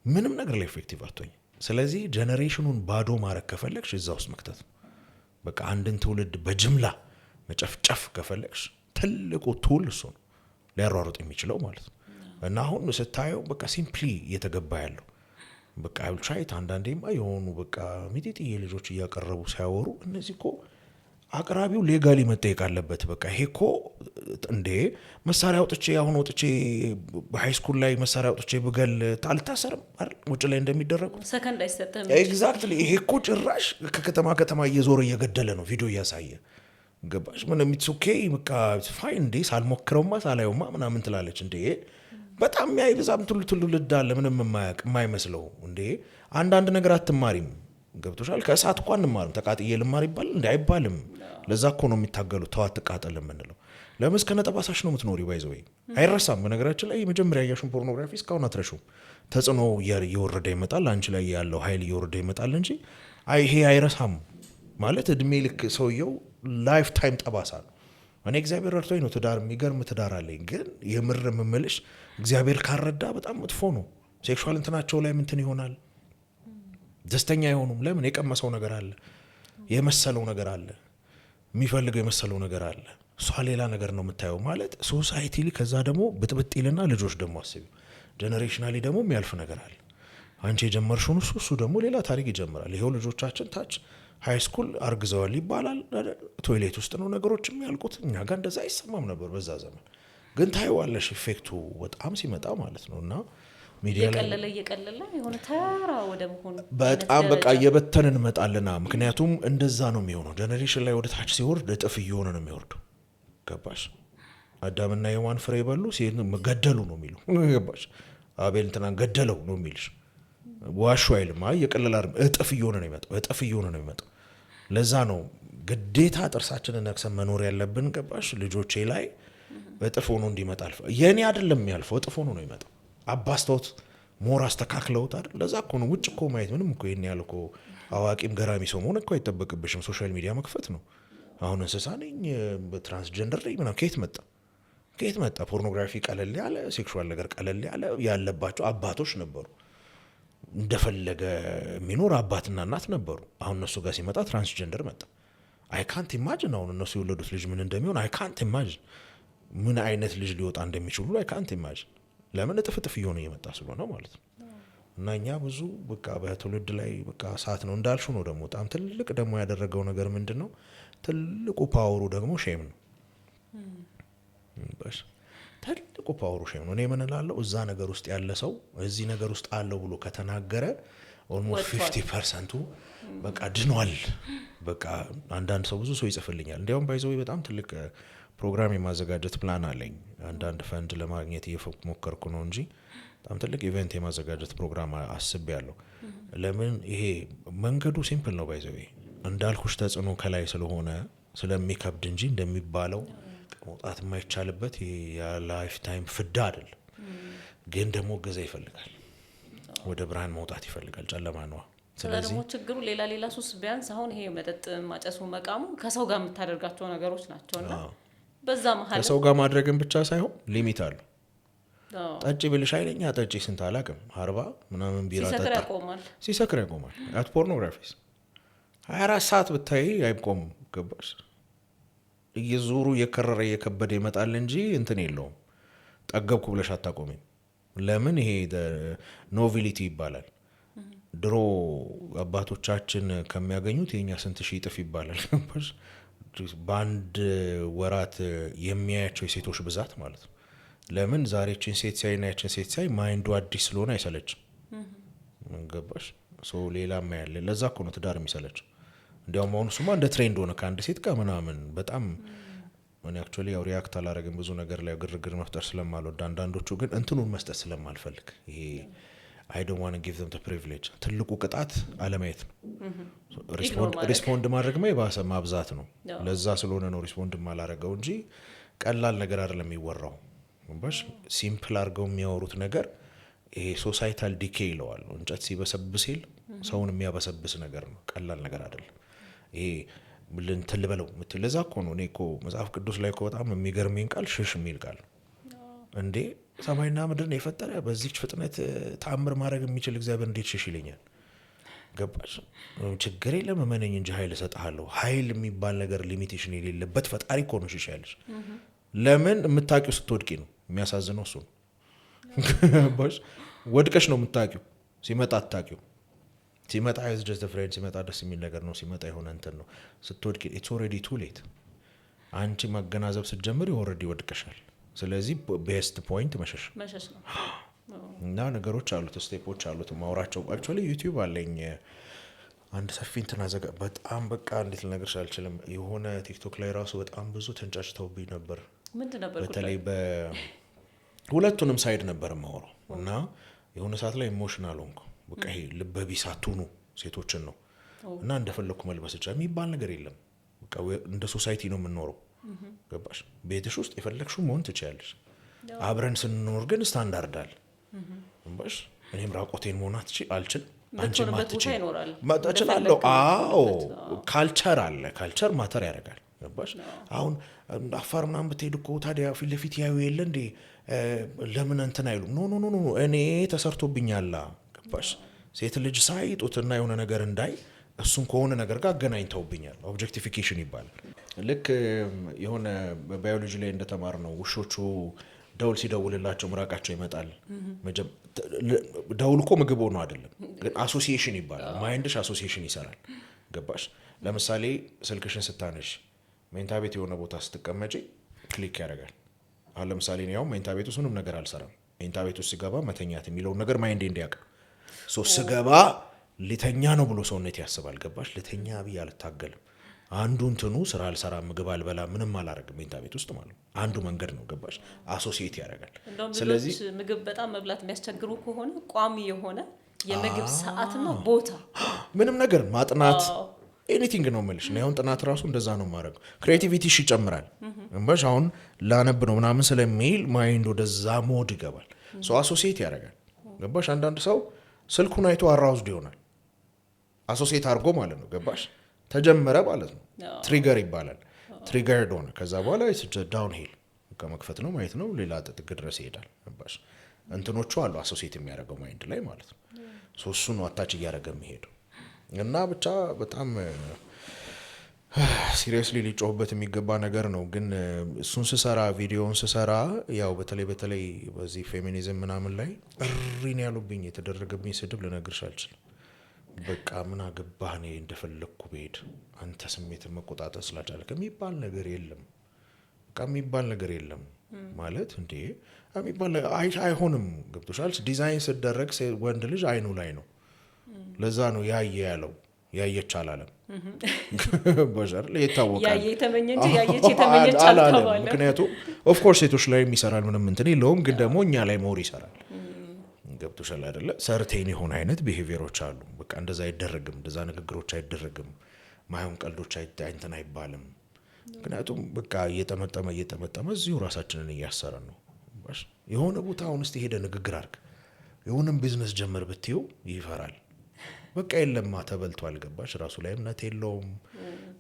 S1: ምንም ነገር ላይ ኢፌክቲቭ አትሆኝ። ስለዚህ ጀነሬሽኑን ባዶ ማድረግ ከፈለግሽ እዛ ውስጥ መክተት ነው። በቃ አንድን ትውልድ በጅምላ መጨፍጨፍ ከፈለግሽ ትልቁ ቱል እሱ ነው ሊያሯሩጥ የሚችለው ማለት ነው። እና አሁን ስታየው በቃ ሲምፕሊ እየተገባ ያለው በቃ አልቻይት አንዳንዴማ የሆኑ በቃ ሚጢጥዬ ልጆች እያቀረቡ ሲያወሩ እነዚህ እኮ አቅራቢው ሌጋሊ መጠየቅ አለበት። በቃ ይሄ እኮ እንዴ መሳሪያ አውጥቼ አሁን ወጥቼ በሃይ ስኩል ላይ መሳሪያ አውጥቼ ብገል አልታሰርም አይደል? ውጭ ላይ እንደሚደረገው
S2: ሰከንድ አይሰጥም።
S1: ኤግዛክትሊ። ይሄ እኮ ጭራሽ ከከተማ ከተማ እየዞረ እየገደለ ነው ቪዲዮ እያሳየ። ገባሽ? ምን ሚትሱኬ በቃ ፋይን እንዴ ሳልሞክረውማ ሳላየውማ ምናምን ትላለች። እንዴ በጣም ያይብዛም ትውልድ አለ ምንም የማይመስለው። እንዴ አንዳንድ ነገር አትማሪም። ገብቶሻል? ከእሳት እንኳን እንማርም። ተቃጥዬ ልማር ይባል እንዴ? አይባልም። ለዛ እኮ ነው የሚታገሉት ተው አትቃጠል የምንለው። ለምን እስከ ነጠባሳሽ ነው የምትኖሪ ባይዘው አይረሳም። በነገራችን ላይ የመጀመሪያ ያያሽን ፖርኖግራፊ እስካሁን አትረሹም። ተጽዕኖ እየወረደ ይመጣል፣ አንቺ ላይ ያለው ኃይል እየወረደ ይመጣል እንጂ ይሄ አይረሳም ማለት እድሜ ልክ ሰውየው ላይፍ ታይም ጠባሳ ነው። እኔ እግዚአብሔር ረድቶኝ ነው ትዳር የሚገርም ትዳር አለኝ። ግን የምር የምምልሽ እግዚአብሔር ካረዳ በጣም መጥፎ ነው። ሴክሹዋል እንትናቸው ላይ ምንትን ይሆናል፣ ደስተኛ አይሆኑም። ለምን? የቀመሰው ነገር አለ፣ የመሰለው ነገር አለ፣ የሚፈልገው የመሰለው ነገር አለ። እሷ ሌላ ነገር ነው የምታየው ማለት ሶሳይቲ ሊ ከዛ ደግሞ ብጥብጥ ይልና ልጆች ደግሞ አስቢው ጀኔሬሽናሊ ደግሞ የሚያልፍ ነገር አለ። አንቺ የጀመርሽውን እሱ ደግሞ ሌላ ታሪክ ይጀምራል። ይሄው ልጆቻችን ታች ሃይ ስኩል አርግዘዋል ይባላል። ቶይሌት ውስጥ ነው ነገሮች የሚያልቁት። እኛ ጋር እንደዛ አይሰማም ነበር በዛ ዘመን። ግን ታይዋለሽ ኢፌክቱ በጣም ሲመጣ ማለት ነው። እና ሚዲያ ላይ
S2: እየቀለለ የሆነ ተራ ወደ መሆኑ
S1: በጣም በቃ እየበተን እንመጣለና ምክንያቱም እንደዛ ነው የሚሆነው። ጀኔሬሽን ላይ ወደ ታች ሲወርድ እጥፍ እየሆነ ነው የሚወርደው። ገባሽ? አዳምና ሔዋን ፍሬ በሉ ገደሉ ነው የሚሉ ገባሽ? አቤል እንትና ገደለው ነው የሚልሽ። ዋሹ አይልም። የቀለላ እጥፍ እየሆነ ነው የሚመጣው፣ እጥፍ እየሆነ ነው የሚመጣው። ለዛ ነው ግዴታ ጥርሳችንን ነክሰን መኖር ያለብን። ገባሽ? ልጆቼ ላይ እጥፍ ሆኖ እንዲመጣ የኔ አይደለም የሚያልፈው፣ እጥፍ ሆኖ ነው የሚመጣው። አባስተውት ሞር አስተካክለውት አይደል? ለዛ እኮ ነው ውጭ እኮ ማየት ምንም እኮ ይሄን ያህል እኮ አዋቂም ገራሚ ሰው መሆን እኮ አይጠበቅብሽም። ሶሻል ሚዲያ መክፈት ነው። አሁን እንስሳ ነኝ ትራንስጀንደር ነኝ ምናምን ከየት መጣ? ፖርኖግራፊ ቀለል ያለ ሴክሹዋል ነገር ቀለል ያለ ያለባቸው አባቶች ነበሩ። እንደፈለገ የሚኖር አባትና እናት ነበሩ። አሁን እነሱ ጋር ሲመጣ ትራንስጀንደር መጣ። አይ ካንት ኢማጅን አሁን እነሱ የወለዱት ልጅ ምን እንደሚሆን አይ ካንት ኢማጅን፣ ምን አይነት ልጅ ሊወጣ እንደሚችሉ አይ ካንት ኢማጅን። ለምን እጥፍ እየሆነ እየመጣ ስለሆነ ማለት ነው። እና እኛ ብዙ በቃ በትውልድ ላይ በቃ ሰዓት ነው እንዳልሹ ነው። ደግሞ በጣም ትልቅ ደግሞ ያደረገው ነገር ምንድን ነው? ትልቁ ፓወሩ ደግሞ ሼም ነው። ትልቁ ፓወሩ ሼም ነው። እኔ ምን እላለሁ፣ እዛ ነገር ውስጥ ያለ ሰው እዚህ ነገር ውስጥ አለው ብሎ ከተናገረ ኦልሞስት 50%ቱ በቃ ድኗል። በቃ አንዳንድ ሰው ብዙ ሰው ይጽፍልኛል። እንዲያውም ባይዘው በጣም ትልቅ ፕሮግራም የማዘጋጀት ፕላን አለኝ። አንዳንድ ፈንድ ለማግኘት እየሞከርኩ ነው እንጂ በጣም ትልቅ ኢቨንት የማዘጋጀት ፕሮግራም አስቤያለሁ። ለምን? ይሄ መንገዱ ሲምፕል ነው። ባይዘው እንዳልኩሽ ተጽዕኖ ከላይ ስለሆነ ስለሚከብድ እንጂ እንደሚባለው መውጣት የማይቻልበት የላይፍ ታይም ፍዳ አይደለም። ግን ደግሞ እገዛ ይፈልጋል። ወደ ብርሃን መውጣት ይፈልጋል። ጨለማ ነዋ።
S2: ስለዚህ ደግሞ ችግሩ ሌላ ሱስ ቢያንስ አሁን ይሄ መጠጥ ማጨሱ መቃሙ ከሰው ጋር የምታደርጋቸው ነገሮች ናቸውና በዛ መሀል
S1: ከሰው ጋር ማድረግን ብቻ ሳይሆን ሊሚት አለው። ጠጪ ብልሽ ኃይለኛ ጠጪ ስንት አላቅም 40 ምናምን ቢራ ሲሰክር ያቆማል። አት ፖርኖግራፊስ 24 ሰዓት ብታይ አይቆምም። ገባሽ? እየዞሩ እየከረረ እየከበደ ይመጣል እንጂ እንትን የለውም። ጠገብኩ ብለሽ አታቆሚም። ለምን? ይሄ ኖቪሊቲ ይባላል። ድሮ አባቶቻችን ከሚያገኙት የኛ ስንት ሺህ እጥፍ ይባላል። በአንድ ወራት የሚያያቸው የሴቶች ብዛት ማለት ነው። ለምን? ዛሬችን ሴት ሲያይ ና ያችን ሴት ሲያይ ማይንዱ አዲስ ስለሆነ አይሰለችም። ገባሽ? ሌላ ማያለ ለዛ እኮ ነው ትዳር የሚሰለችው። እንዲያውም አሁን እሱማ እንደ ትሬንድ ሆነ ከአንድ ሴት ጋር ምናምን በጣም እኔ አክቹዋሊ ያው ሪያክት አላረግም ብዙ ነገር ላይ ግርግር መፍጠር ስለማልወድ፣ አንዳንዶቹ ግን እንትኑን መስጠት ስለማልፈልግ ይሄ አይ ዶንት ዋንት ጊቭ ዘም ዘ ፕሪቪሌጅ። ትልቁ ቅጣት አለማየት ነው። ሪስፖንድ ማድረግማ የባሰ ማብዛት ነው። ለዛ ስለሆነ ነው ሪስፖንድ ማላረገው እንጂ ቀላል ነገር አይደለም የሚወራው። ባሽ ሲምፕል አድርገው የሚያወሩት ነገር ይሄ ሶሳይታል ዲኬ ይለዋል። እንጨት ሲበሰብስ ይል ሰውን የሚያበሰብስ ነገር ነው። ቀላል ነገር አይደለም ይሄ እንትን ልበለው ምትል። ለዛ እኮ ነው እኔ እኮ መጽሐፍ ቅዱስ ላይ እኮ በጣም የሚገርመኝ ቃል ሽሽ የሚል ቃል እንዴ ሰማይና ምድርን የፈጠረ በዚህች ፍጥነት ተአምር ማድረግ የሚችል እግዚአብሔር እንዴት ሽሽ ይለኛል? ገባሽ? ችግር የለም እመነኝ እንጂ ኃይል እሰጥሃለሁ። ኃይል የሚባል ነገር ሊሚቴሽን የሌለበት ፈጣሪ እኮ ነው ሽሽ ያለሽ። ለምን? የምታውቂው ስትወድቂ ነው። የሚያሳዝነው እሱ ነው። ገባሽ? ወድቀሽ ነው የምታውቂው። ሲመጣ አታውቂው። ሲመጣ is just a friend ሲመጣ ደስ የሚል ነገር ነው። ሲመጣ የሆነ እንትን ነው። ስትወድቂ it's already too late። አንቺ ማገናዘብ ስትጀምሪ already ወድቀሻል። ስለዚህ ቤስት ፖይንት መሸሽ ነው። እና ነገሮች አሉት፣ ስቴፖች አሉት ማውራቸው። አክቹዋሊ ዩቲዩብ አለኝ አንድ ሰፊ እንትን በጣም በቃ እንዴት ልነግርሽ አልችልም። የሆነ ቲክቶክ ላይ ራሱ በጣም ብዙ ተንጫጭተውብኝ ነበር። በተለይ በሁለቱንም ሳይድ ነበር የማወራው እና የሆነ ሰዓት ላይ ኢሞሽናል ሆንኩ። በቃ ይሄ ልበቢስ አትሁኑ ሴቶችን ነው እና እንደፈለኩ መልበስ ይችላል የሚባል ነገር የለም። በቃ እንደ ሶሳይቲ ነው የምንኖረው። ገባሽ ቤትሽ ውስጥ የፈለግሽው መሆን ትችያለሽ አብረን ስንኖር ግን ስታንዳርድ አለ ገባሽ እኔም ራቆቴን መሆን አልችልም አንቺ ማትችላለሁ አዎ ካልቸር አለ ካልቸር ማተር ያደርጋል ገባሽ አሁን አፋር ምናምን ብትሄድ እኮ ታዲያ ፊት ለፊት ያዩ የለ እንዴ ለምን እንትን አይሉም ኖ እኔ ተሰርቶብኛል ገባሽ ሴት ልጅ ሳይጡትና የሆነ ነገር እንዳይ እሱን ከሆነ ነገር ጋር አገናኝተውብኛል ኦብጀክቲፊኬሽን ይባላል ልክ የሆነ ባዮሎጂ ላይ እንደተማር ነው ውሾቹ ደውል ሲደውልላቸው ምራቃቸው ይመጣል ደውል እኮ ምግብ ሆኖ አይደለም ግን አሶሲዬሽን ይባላል ማይንድሽ አሶሲዬሽን ይሰራል ገባሽ ለምሳሌ ስልክሽን ስታነሽ ሜንታ ቤት የሆነ ቦታ ስትቀመጪ ክሊክ ያደርጋል አሁን ለምሳሌ ነው ሜንታ ቤት ውስጥ ምንም ነገር አልሰራም ሜንታ ቤት ውስጥ ሲገባ መተኛት የሚለውን ነገር ማይንዴ እንዲያውቅ ስገባ ልተኛ ነው ብሎ ሰውነት ያስባል ገባሽ ልተኛ ብዬ አልታገልም አንዱ እንትኑ ስራ አልሰራ ምግብ አልበላ ምንም አላረግም ሜንታ ቤት ውስጥ ማለት አንዱ መንገድ ነው ገባሽ አሶሲዬት ያደርጋል
S2: ስለዚህ ምግብ በጣም መብላት የሚያስቸግሩ ከሆነ ቋሚ የሆነ የምግብ ሰዓትና ቦታ
S1: ምንም ነገር ማጥናት ኤኒቲንግ ነው መልሽ ነው አሁን ጥናት ራሱ እንደዛ ነው ማድረግ ክሬቲቪቲ ይጨምራል እንበሽ አሁን ላነብ ነው ምናምን ስለሚል ማይንድ ወደዛ ሞድ ይገባል አሶሲዬት ያደርጋል ገባሽ አንዳንድ ሰው ስልኩን አይቶ አራውዝድ ይሆናል አሶሲዬት አድርጎ ማለት ነው ገባሽ ተጀመረ ማለት ነው ትሪገር ይባላል ትሪገርድ ሆነ ከዛ በኋላ ዳውን ሂል ከመክፈት ነው ማየት ነው ሌላ ጥግ ድረስ ይሄዳል ገባሽ እንትኖቹ አሉ አሶሲዬት የሚያደርገው ማይንድ ላይ ማለት ነው እሱ ነው አታች እያደረገ የሚሄደው እና ብቻ በጣም ሲሪየስሊ ሊጮህበት የሚገባ ነገር ነው ግን እሱን ስሰራ ቪዲዮውን ስሰራ ያው በተለይ በዚህ ፌሚኒዝም ምናምን ላይ እሪን ያሉብኝ የተደረገብኝ ስድብ ልነግርሽ አልችልም በቃ ምን አገባህ እኔ እንደፈለኩ በሄድ አንተ ስሜትን መቆጣጠር ስላልቻልክ የሚባል ነገር የለም በቃ የሚባል ነገር የለም ማለት እንዴ የሚባል አይሆንም ገብቶሻል ዲዛይን ሲደረግ ወንድ ልጅ አይኑ ላይ ነው ለዛ ነው ያለው ያየች አላለም በዘር ለየታወቀ
S2: ያየ ተመኘ እንጂ ያየች የተመኘች አልተባለ
S1: ምክንያቱም ኦፍ ኮርስ ሴቶች ላይ የሚሰራል ምንም እንትን የለውም ግን ደግሞ እኛ ላይ ሞር ይሰራል ገብቶሻል አይደለ ሰርቴን የሆነ አይነት ቢሄቪየሮች አሉ በቃ እንደዛ አይደረግም እንደዛ ንግግሮች አይደረግም ማይሆን ቀልዶች እንትን አይባልም ምክንያቱም በቃ እየጠመጠመ እዚሁ ራሳችንን እያሰረን ነው የሆነ ቦታ አሁን እስቲ ሄደ ንግግር አድርግ የሆነም ቢዝነስ ጀመር ብትይው ይፈራል በቃ የለማ ተበልቷል ገባሽ ራሱ ላይ እምነት የለውም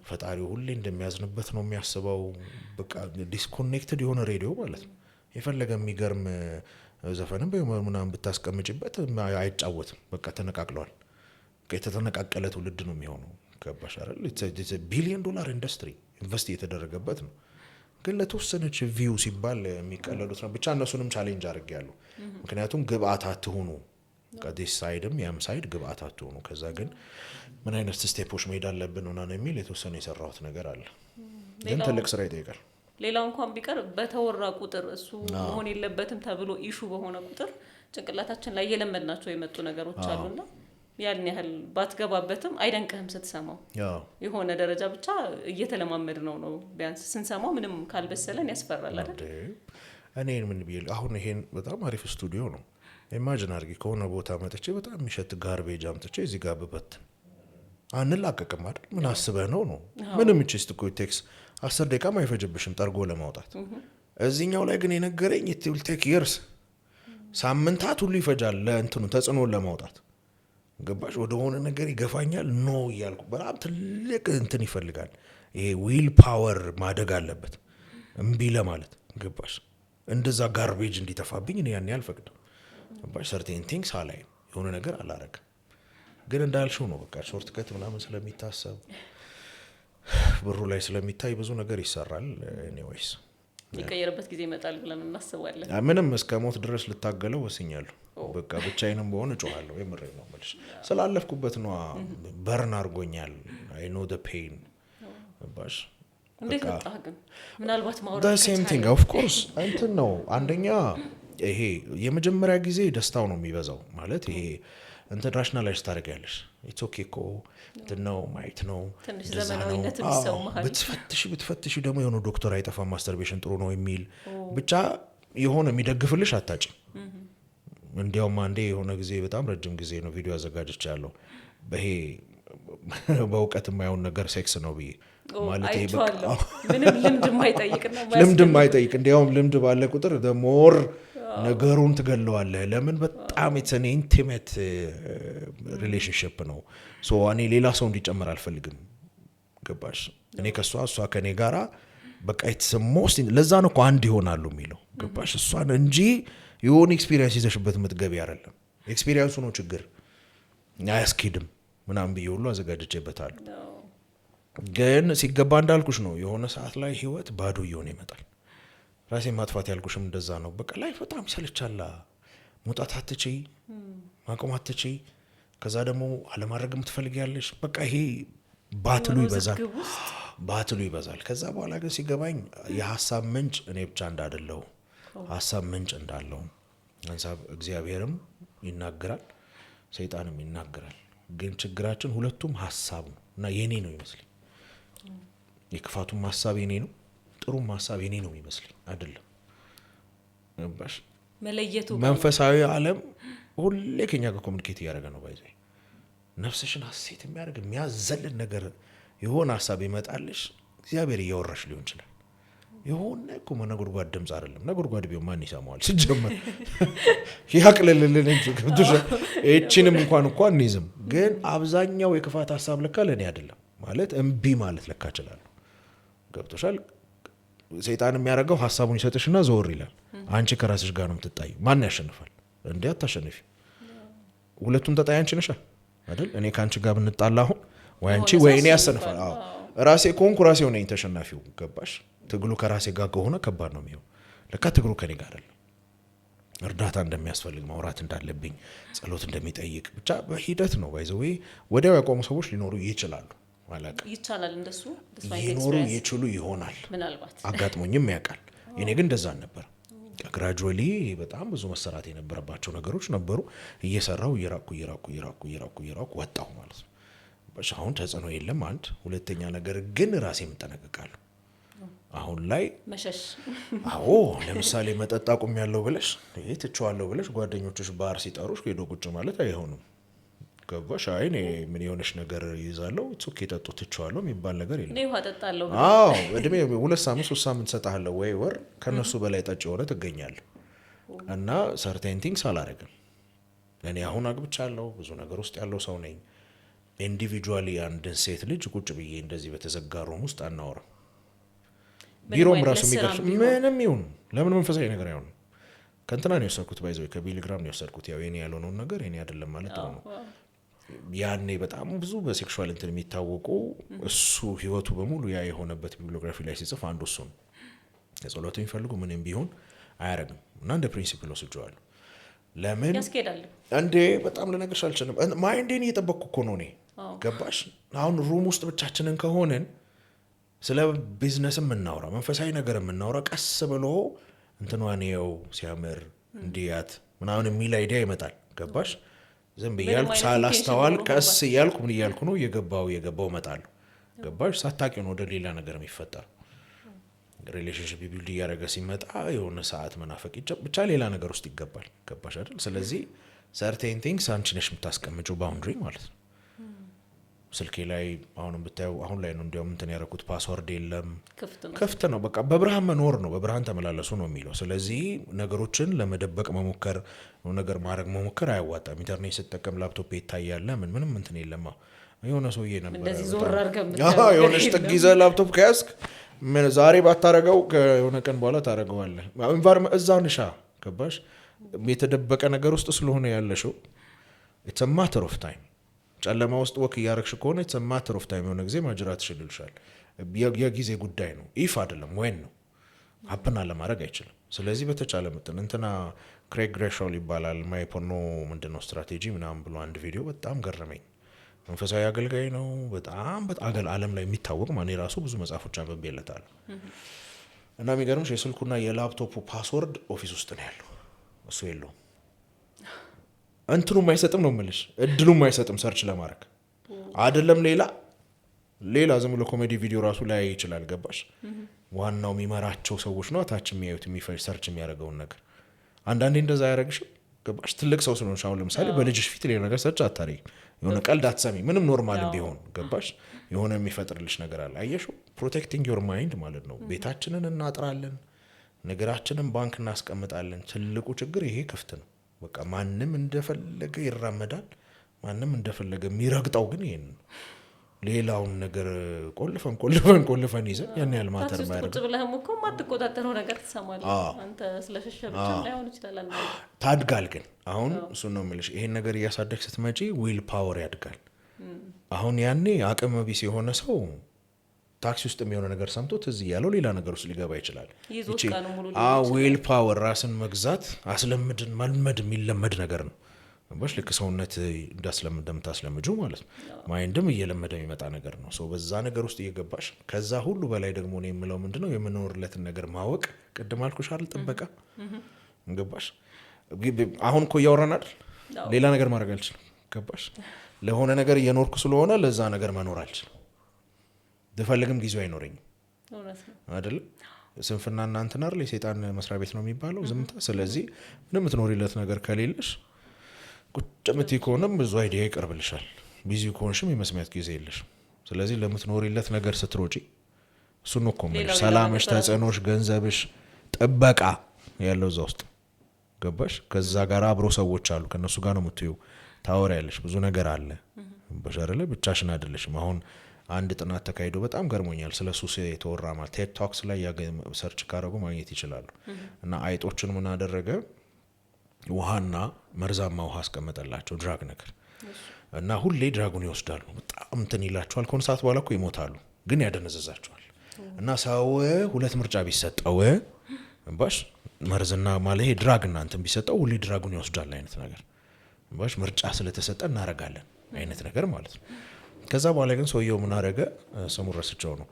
S1: ፈጣሪው ሁሌ እንደሚያዝንበት ነው የሚያስበው በቃ ዲስኮኔክትድ የሆነ ሬዲዮ ማለት ነው የፈለገ የሚገርም ዘፈንም በመናም ብታስቀምጪበት አይጫወትም በቃ ተነቃቅሏል የተተነቃቀለ ትውልድ ነው የሚሆነው ገባሽ አይደል it's a billion dollar industry ኢንቨስት እየተደረገበት ነው ግን ለተወሰነች ቪው ሲባል የሚቀለሉት ነው ብቻ እነሱንም ቻሌንጅ አድርጌያለሁ ምክንያቱም ግብአት አትሆኑ ከዲስ ሳይድም ያም ሳይድ ግብአት አትሆኑ ከዛ ግን ምን አይነት ስቴፖች መሄድ አለብን እና ነው የሚል የተወሰነ የሰራሁት ነገር አለ ግን ትልቅ ስራ ይጠይቃል
S2: ሌላው እንኳን ቢቀር በተወራ ቁጥር እሱ መሆን የለበትም ተብሎ ኢሹ በሆነ ቁጥር ጭንቅላታችን ላይ የለመድናቸው የመጡ ነገሮች አሉና ያን ያህል ባትገባበትም አይደንቅህም ስትሰማው የሆነ ደረጃ ብቻ እየተለማመድ ነው ቢያንስ ስንሰማው ምንም ካልበሰለን ያስፈራል አይደል
S1: እኔ ምን ቢል አሁን ይሄን በጣም አሪፍ ስቱዲዮ ነው ኢማጂን አድርጊ ከሆነ ቦታ መጥቼ በጣም የሚሸት ጋርቤጅ አምጥቼ እዚህ ጋር ብበት አንላቀቅም አይደል ምን አስበህ ነው ምንም ቺስት ኮቴክስ 10 ደቂቃ ማይፈጅብሽም ጠርጎ ለማውጣት እዚህኛው ላይ ግን የነገረኝ it will take years ሳምንታት ሁሉ ይፈጃል ለእንትኑ ተጽዕኖ ለማውጣት ገባሽ ወደ ሆነ ነገር ይገፋኛል ኖ ይያልኩ በጣም ትልቅ እንትን ይፈልጋል ይሄ ዊል ፓወር ማደግ አለበት እምቢ ለማለት ገባሽ እንደዛ ጋርቤጅ እንዲተፋብኝ እኔ ያን ያልፈቅድ ገባሽ ሰርቴን ቲንግስ አላይ የሆነ ነገር አላረግ ግን እንዳልሽው ነው በቃ ሾርት ከት ምናምን ስለሚታሰብ ብሩ ላይ ስለሚታይ ብዙ ነገር ይሰራል ኤኒዌይስ
S2: ይቀየርበት ጊዜ ይመጣል ብለን እናስባለን
S1: ምንም እስከ ሞት ድረስ ልታገለው ወስኛለሁ በቃ ብቻዬንም በሆነ እጮሃለሁ የምሬ ነው ማለት ስላለፍኩበት ነው በርን አርጎኛል I know the pain ባሽ
S2: እንዴት ወጣህ ግን ምናልባት ማውራት
S1: the same thing of course እንትን ነው አንደኛ ይሄ የመጀመሪያ ጊዜ ደስታው ነው የሚበዛው ማለት ይሄ እንትን ራሽናላይዝ ታደርጊያለሽ ኢትስ ኦኬ እኮ ነው ማይት ነው
S2: ትንሽ ዘመናዊነት የሚሰው መሃል
S1: ብትፈትሽ ደግሞ የሆነ ዶክተር አይጠፋም ማስተርቤሽን ጥሩ ነው የሚል ብቻ የሆነ የሚደግፍልሽ አታጭ እንዲያውም አንዴ የሆነ ጊዜ በጣም ረጅም ጊዜ ነው ቪዲዮ አዘጋጅቻለሁ በእውቀት የማይሆን ነገር ሴክስ ነው ብዬ ማለት ይሄ
S2: በቃ ምንም ልምድ የማይጠይቅ ነው።
S1: ልምድ የማይጠይቅ እንዲያውም ልምድ ባለ ቁጥር ሞር ነገሩን ትገለዋለህ። ለምን በጣም ኢትስ አን ኢንቲሜት ሪሌሽንሽፕ ነው። ሶ እኔ ሌላ ሰው እንዲጨምር አልፈልግም። ገባሽ? እኔ ከሷ እሷ ከኔ ጋራ በቃ ኢትስ ሞስት ለዛ ነው እኮ አንድ ይሆናሉ የሚለው። ገባሽ? እሷን እንጂ የሆነ ኤክስፒሪየንስ ይዘሽበት የምትገቢ አይደለም። ኤክስፒሪየንሱ ነው ችግር አያስኬድም ምናምን ብዬ ሁሉ አዘጋጅቼበታለሁ። ግን ሲገባ እንዳልኩሽ ነው የሆነ ሰዓት ላይ ህይወት ባዶ እየሆነ ይመጣል። ራሴን ማጥፋት ያልኩሽም እንደዛ ነው። በቃ ላይፍ በጣም ይሰልቻላ። መውጣት አትችይ፣ ማቆም አትችይ። ከዛ ደግሞ አለማድረግም ትፈልጊያለሽ። በቃ ይሄ ባትሉ ይበዛል። ከዛ በኋላ ግን ሲገባኝ የሀሳብ ምንጭ እኔ ብቻ እንዳደለው ሀሳብ ምንጭ እንዳለው ሀሳብ እግዚአብሔርም ይናገራል፣ ሰይጣንም ይናገራል። ግን ችግራችን ሁለቱም ሀሳብ ነው እና የኔ ነው ይመስለኝ። የክፋቱም ሀሳብ የኔ ነው፣ ጥሩም ሀሳብ የኔ ነው ይመስለኝ አይደለም።
S2: መለየቱ
S1: መንፈሳዊ ዓለም ሁሌ ከኛ ጋር ኮሚኒኬት እያደረገ ነው። ባይዘ ነፍስሽን ሀሴት የሚያደርግ የሚያዘልን ነገር የሆነ ሀሳብ ይመጣልሽ። እግዚአብሔር እያወራሽ ሊሆን ይችላል። የሆነ እኮ ነጎድጓድ ድምፅ አይደለም። ነጎድጓድ ቢሆን ማን ይሰማዋል? ሲጀመር ያቅልልልን እንጂ እቺንም እንኳን እንይዝም። ግን አብዛኛው የክፋት ሀሳብ ለካ ለእኔ አይደለም ማለት እምቢ ማለት ለካ እችላለሁ። ገብቶሻል? ሰይጣን የሚያደርገው ሀሳቡን ይሰጥሽና ዘወር ይላል። አንቺ ከራስሽ ጋር ነው የምትጣዩ። ማን ያሸንፋል? እንዴ አታሸንፊ። ሁለቱም ተጣይ አንቺ ነሽ አይደል? እኔ ከአንቺ ጋር ብንጣላ አሁን ወይ አንቺ ወይ እኔ ያሸንፋል። አዎ ራሴ ከሆንኩ ራሴው ነኝ ተሸናፊው። ገባሽ? ትግሉ ከራሴ ጋር ከሆነ ከባድ ነው የሚሆን። ለካ ትግሉ ከኔ ጋር አይደለም። እርዳታ እንደሚያስፈልግ ማውራት እንዳለብኝ፣ ጸሎት እንደሚጠይቅ ብቻ በሂደት ነው። ባይዘው ወዲያው ያቆሙ ሰዎች ሊኖሩ ይችላሉ። ማለት
S2: ይቻላል እንደሱ
S1: ሊኖሩ ይችሉ ይሆናል።
S2: ምናልባት
S1: አጋጥሞኝም ያውቃል። እኔ ግን እንደዛ ነበር። ግራጁዋሊ በጣም ብዙ መሰራት የነበረባቸው ነገሮች ነበሩ። እየሰራው እየራኩ ወጣሁ ማለት ነው። አሁን ተጽዕኖ የለም። አንድ ሁለተኛ ነገር ግን ራሴ የምጠነቀቃለሁ አሁን ላይ
S2: መሸሽ።
S1: አዎ ለምሳሌ መጠጥ አቁሜያለሁ ብለሽ ትቼዋለሁ ብለሽ ጓደኞችሽ ባር ሲጠሩሽ ሄዶ ቁጭ ማለት አይሆንም። ገባሽ? አይ እኔ ምን የሆነሽ ነገር ይዛለሁ ኦኬ ጠጡ ትቼዋለሁ የሚባል ነገር የለም።
S2: እኔ ውሃ ጠጣለሁ።
S1: አዎ እድሜ 2 ሳምንት 3 ሳምንት ሰጣለሁ ወይ ወር ከነሱ በላይ ጠጭ ሆነ ትገኛለህ። እና ሰርቴን ቲንግስ አላረግም። እኔ አሁን አግብቻለሁ፣ ብዙ ነገር ውስጥ ያለው ሰው ነኝ። ኢንዲቪጁዋሊ አንድን ሴት ልጅ ቁጭ ብዬ እንደዚህ በተዘጋ ሩም ውስጥ አናወራም። ቢሮም ራሱ የሚገርሽ ምንም ይሁን ለምን መንፈሳዊ ነገር አይሆንም። ከእንትና ነው የወሰድኩት፣ ባይዘው ከቢሊግራም ነው የወሰድኩት። ያው የኔ ያልሆነውን ነገር የኔ አይደለም ማለት ነው። ያኔ በጣም ብዙ በሴክሹዋል እንትን የሚታወቁ እሱ ህይወቱ በሙሉ ያ የሆነበት ቢብሊዮግራፊ ላይ ሲጽፍ አንዱ እሱ ነው። የጸሎት የሚፈልጉ ምንም ቢሆን አያረግም እና እንደ ፕሪንሲፕል ወስጄዋለሁ። ለምን
S2: ያስኬዳል
S1: እንዴ? በጣም ልነግርሽ አልችልም። ማይንዴን እየጠበቅኩ እኮ ነው እኔ። ገባሽ? አሁን ሩም ውስጥ ብቻችንን ከሆንን ስለ ቢዝነስ የምናወራ መንፈሳዊ ነገር የምናወራ ቀስ ብሎ እንትኗን የው ሲያምር እንዲያት ምናምን የሚል አይዲያ ይመጣል። ገባሽ? ዝም ብያልኩ ሳላስተዋል ቀስ እያልኩ ምን እያልኩ ነው የገባው እመጣለሁ። ገባሽ? ሳታውቂው ነው ወደ ሌላ ነገር የሚፈጠር። ሪሌሽንሽፕ ቢልድ እያደረገ ሲመጣ የሆነ ሰዓት መናፈቅ ብቻ ሌላ ነገር ውስጥ ይገባል። ገባሽ አይደል? ስለዚህ ሰርቴን ቲንግስ አንቺ ነሽ የምታስቀምጪው ባውንድሪ ማለት ነው። ስልኬ ላይ አሁንም ብታዩ አሁን ላይ ነው እንዲያውም እንትን ያደረኩት ፓስወርድ የለም፣ ክፍት ነው። በቃ በብርሃን መኖር ነው፣ በብርሃን ተመላለሱ ነው የሚለው። ስለዚህ ነገሮችን ለመደበቅ መሞከር ነገር ማድረግ መሞከር አያዋጣም። ኢንተርኔት ስትጠቀም ላፕቶፕ ይታያል። ምንም እንትን የለማ። የሆነ ሰውዬ ነበር
S2: እንደዚህ ዞር አድርገም
S1: የሆነች ጥግ ይዘህ ላፕቶፕ ከያዝክ ዛሬ ባታረገው ከሆነ ቀን በኋላ ታረገዋለህ። ኢንቫይሮንመንት እዛ ንሻ። ገባሽ? የተደበቀ ነገር ውስጥ ስለሆነ ያለሽው ኢትስ አ ማተር ኦፍ ታይም። ጨለማ ውስጥ ወክ እያረግሽ ከሆነ ኢትስ አ ማተር ኦፍ ታይም። የሆነ ጊዜ ማጅራት ይሽልልሻል። የጊዜ ጉዳይ ነው። ኢፍ አይደለም ወይን ነው። ሀፕና ለማድረግ አይችልም። ስለዚህ በተቻለ መጠን እንትና ክሬግ ግሬሾል ይባላል ማይ ፖርኖ ምንድነው ስትራቴጂ ምናምን ብሎ አንድ ቪዲዮ በጣም ገረመኝ። መንፈሳዊ አገልጋይ ነው። በጣም ዓለም ላይ የሚታወቅ ማን የራሱ ብዙ መጽሐፎች አንብቤለታለሁ። እና የሚገርምሽ የስልኩና የላፕቶፑ ፓስወርድ ኦፊስ ውስጥ ነው ያለው። እሱ የለውም። እንትኑም አይሰጥም ነው የምልሽ፣ እድሉም አይሰጥም ሰርች ለማድረግ አይደለም። ሌላ ዝም ብሎ ኮሜዲ ቪዲዮ ራሱ ላይ ይችላል። ገባሽ? ዋናው የሚመራቸው ሰዎች ነው ታች የሚያዩት ሰርች የሚያደርገውን ነገር። አንዳንዴ እንደዛ አያደርግሽም? ገባሽ ትልቅ ሰው ስለሆንሽ አሁን ለምሳሌ በልጅሽ ፊት ሌላ ነገር ሰጭ አታሪ የሆነ ቀልድ አትሰሚ ምንም ኖርማል ቢሆን ገባሽ የሆነ የሚፈጥርልሽ ነገር አለ አየሽው ፕሮቴክቲንግ ዮር ማይንድ ማለት ነው ቤታችንን እናጥራለን ነገራችንን ባንክ እናስቀምጣለን ትልቁ ችግር ይሄ ክፍት ነው በቃ ማንም እንደፈለገ ይራመዳል ማንም እንደፈለገ የሚረግጠው ግን ይሄን ነው ሌላውን ነገር ቆልፈን ይዘን ያን ያህል ማተር ማይረግ
S2: ቁጭ ብለህም እኮ ማትቆጣጠረው ነገር ትሰማለህ አንተ ስለሸሸ ብቻ ላይሆን ይችላል አንተ
S1: ታድጋል ግን አሁን እሱ ነው የምልሽ ይሄን ነገር እያሳደግ ስትመጪ ዊል ፓወር ያድጋል አሁን ያኔ አቅም ቢስ የሆነ ሰው ታክሲ ውስጥ የሚሆነ ነገር ሰምቶት እዚህ ያለው ሌላ ነገር ውስጥ ሊገባ ይችላል
S2: እቺ
S1: ዊል ፓወር ራስን መግዛት አስለምድን መልመድ የሚለመድ ነገር ነው ባሽ ልክ ሰውነት እንደምታስለምጁ ማለት ነው ማይንድም እየለመደ የሚመጣ ነገር ነው ሶ በዛ ነገር ውስጥ እየገባሽ ከዛ ሁሉ በላይ ደግሞ ነው የምለው ምንድነው የምንኖርለትን ነገር ማወቅ ቅድም አልኩሽ አይደል ጥበቃ ገባሽ አሁን እኮ እያወራን አይደል ሌላ ነገር ማድረግ አልችልም ገባሽ ለሆነ ነገር እየኖርኩ ስለሆነ ለዛ ነገር መኖር አልችልም ደፈልግም ጊዜው አይኖረኝም አይደል ስንፍና እናንተና አይደል የሰይጣን መስሪያ ቤት ነው የሚባለው ዝምታ ስለዚህ ምንም የምትኖሪለት ነገር ከሌለሽ ቁጭምት ይኮንም ብዙ አይዲያ ይቀርብልሻል ቢዚ ኮንሽም የመስሚያት ጊዜ የለሽ ስለዚህ ለምትኖሪለት ነገር ስትሮጪ እሱ ነው ኮመን ሰላምሽ ተጸኖሽ ገንዘብሽ ጥበቃ ያለው እዛ ውስጥ ገባሽ ከዛ ጋር አብሮ ሰዎች አሉ ከነሱ ጋር ነው የምትዩ ታወሪያለሽ ብዙ ነገር አለ በሸረለ ብቻሽን አይደለሽም አሁን አንድ ጥናት ተካሂዶ በጣም ገርሞኛል ስለሱ የተወራ ማለት ቴድ ቶክስ ላይ ሰርች ካረጉ ማግኘት ይችላሉ እና አይጦችን ምን አደረገ ውሃና መርዛማ ውሃ አስቀመጠላቸው ድራግ ነገር እና ሁሌ ድራጉን ይወስዳሉ በጣም እንትን ይላቸዋል ከሆነ ሰዓት በኋላ እኮ ይሞታሉ ግን ያደነዘዛቸዋል እና ሰው ሁለት ምርጫ ቢሰጠው ባሽ መርዝና ማለት ድራግ እና እንትን ቢሰጠው ሁሌ ድራጉን ይወስዳል አይነት ነገር ባሽ ምርጫ ስለተሰጠ እናረጋለን አይነት ነገር ማለት ነው ከዛ በኋላ ግን ሰውየው ምን አረገ ስሙ ረስቸው ነው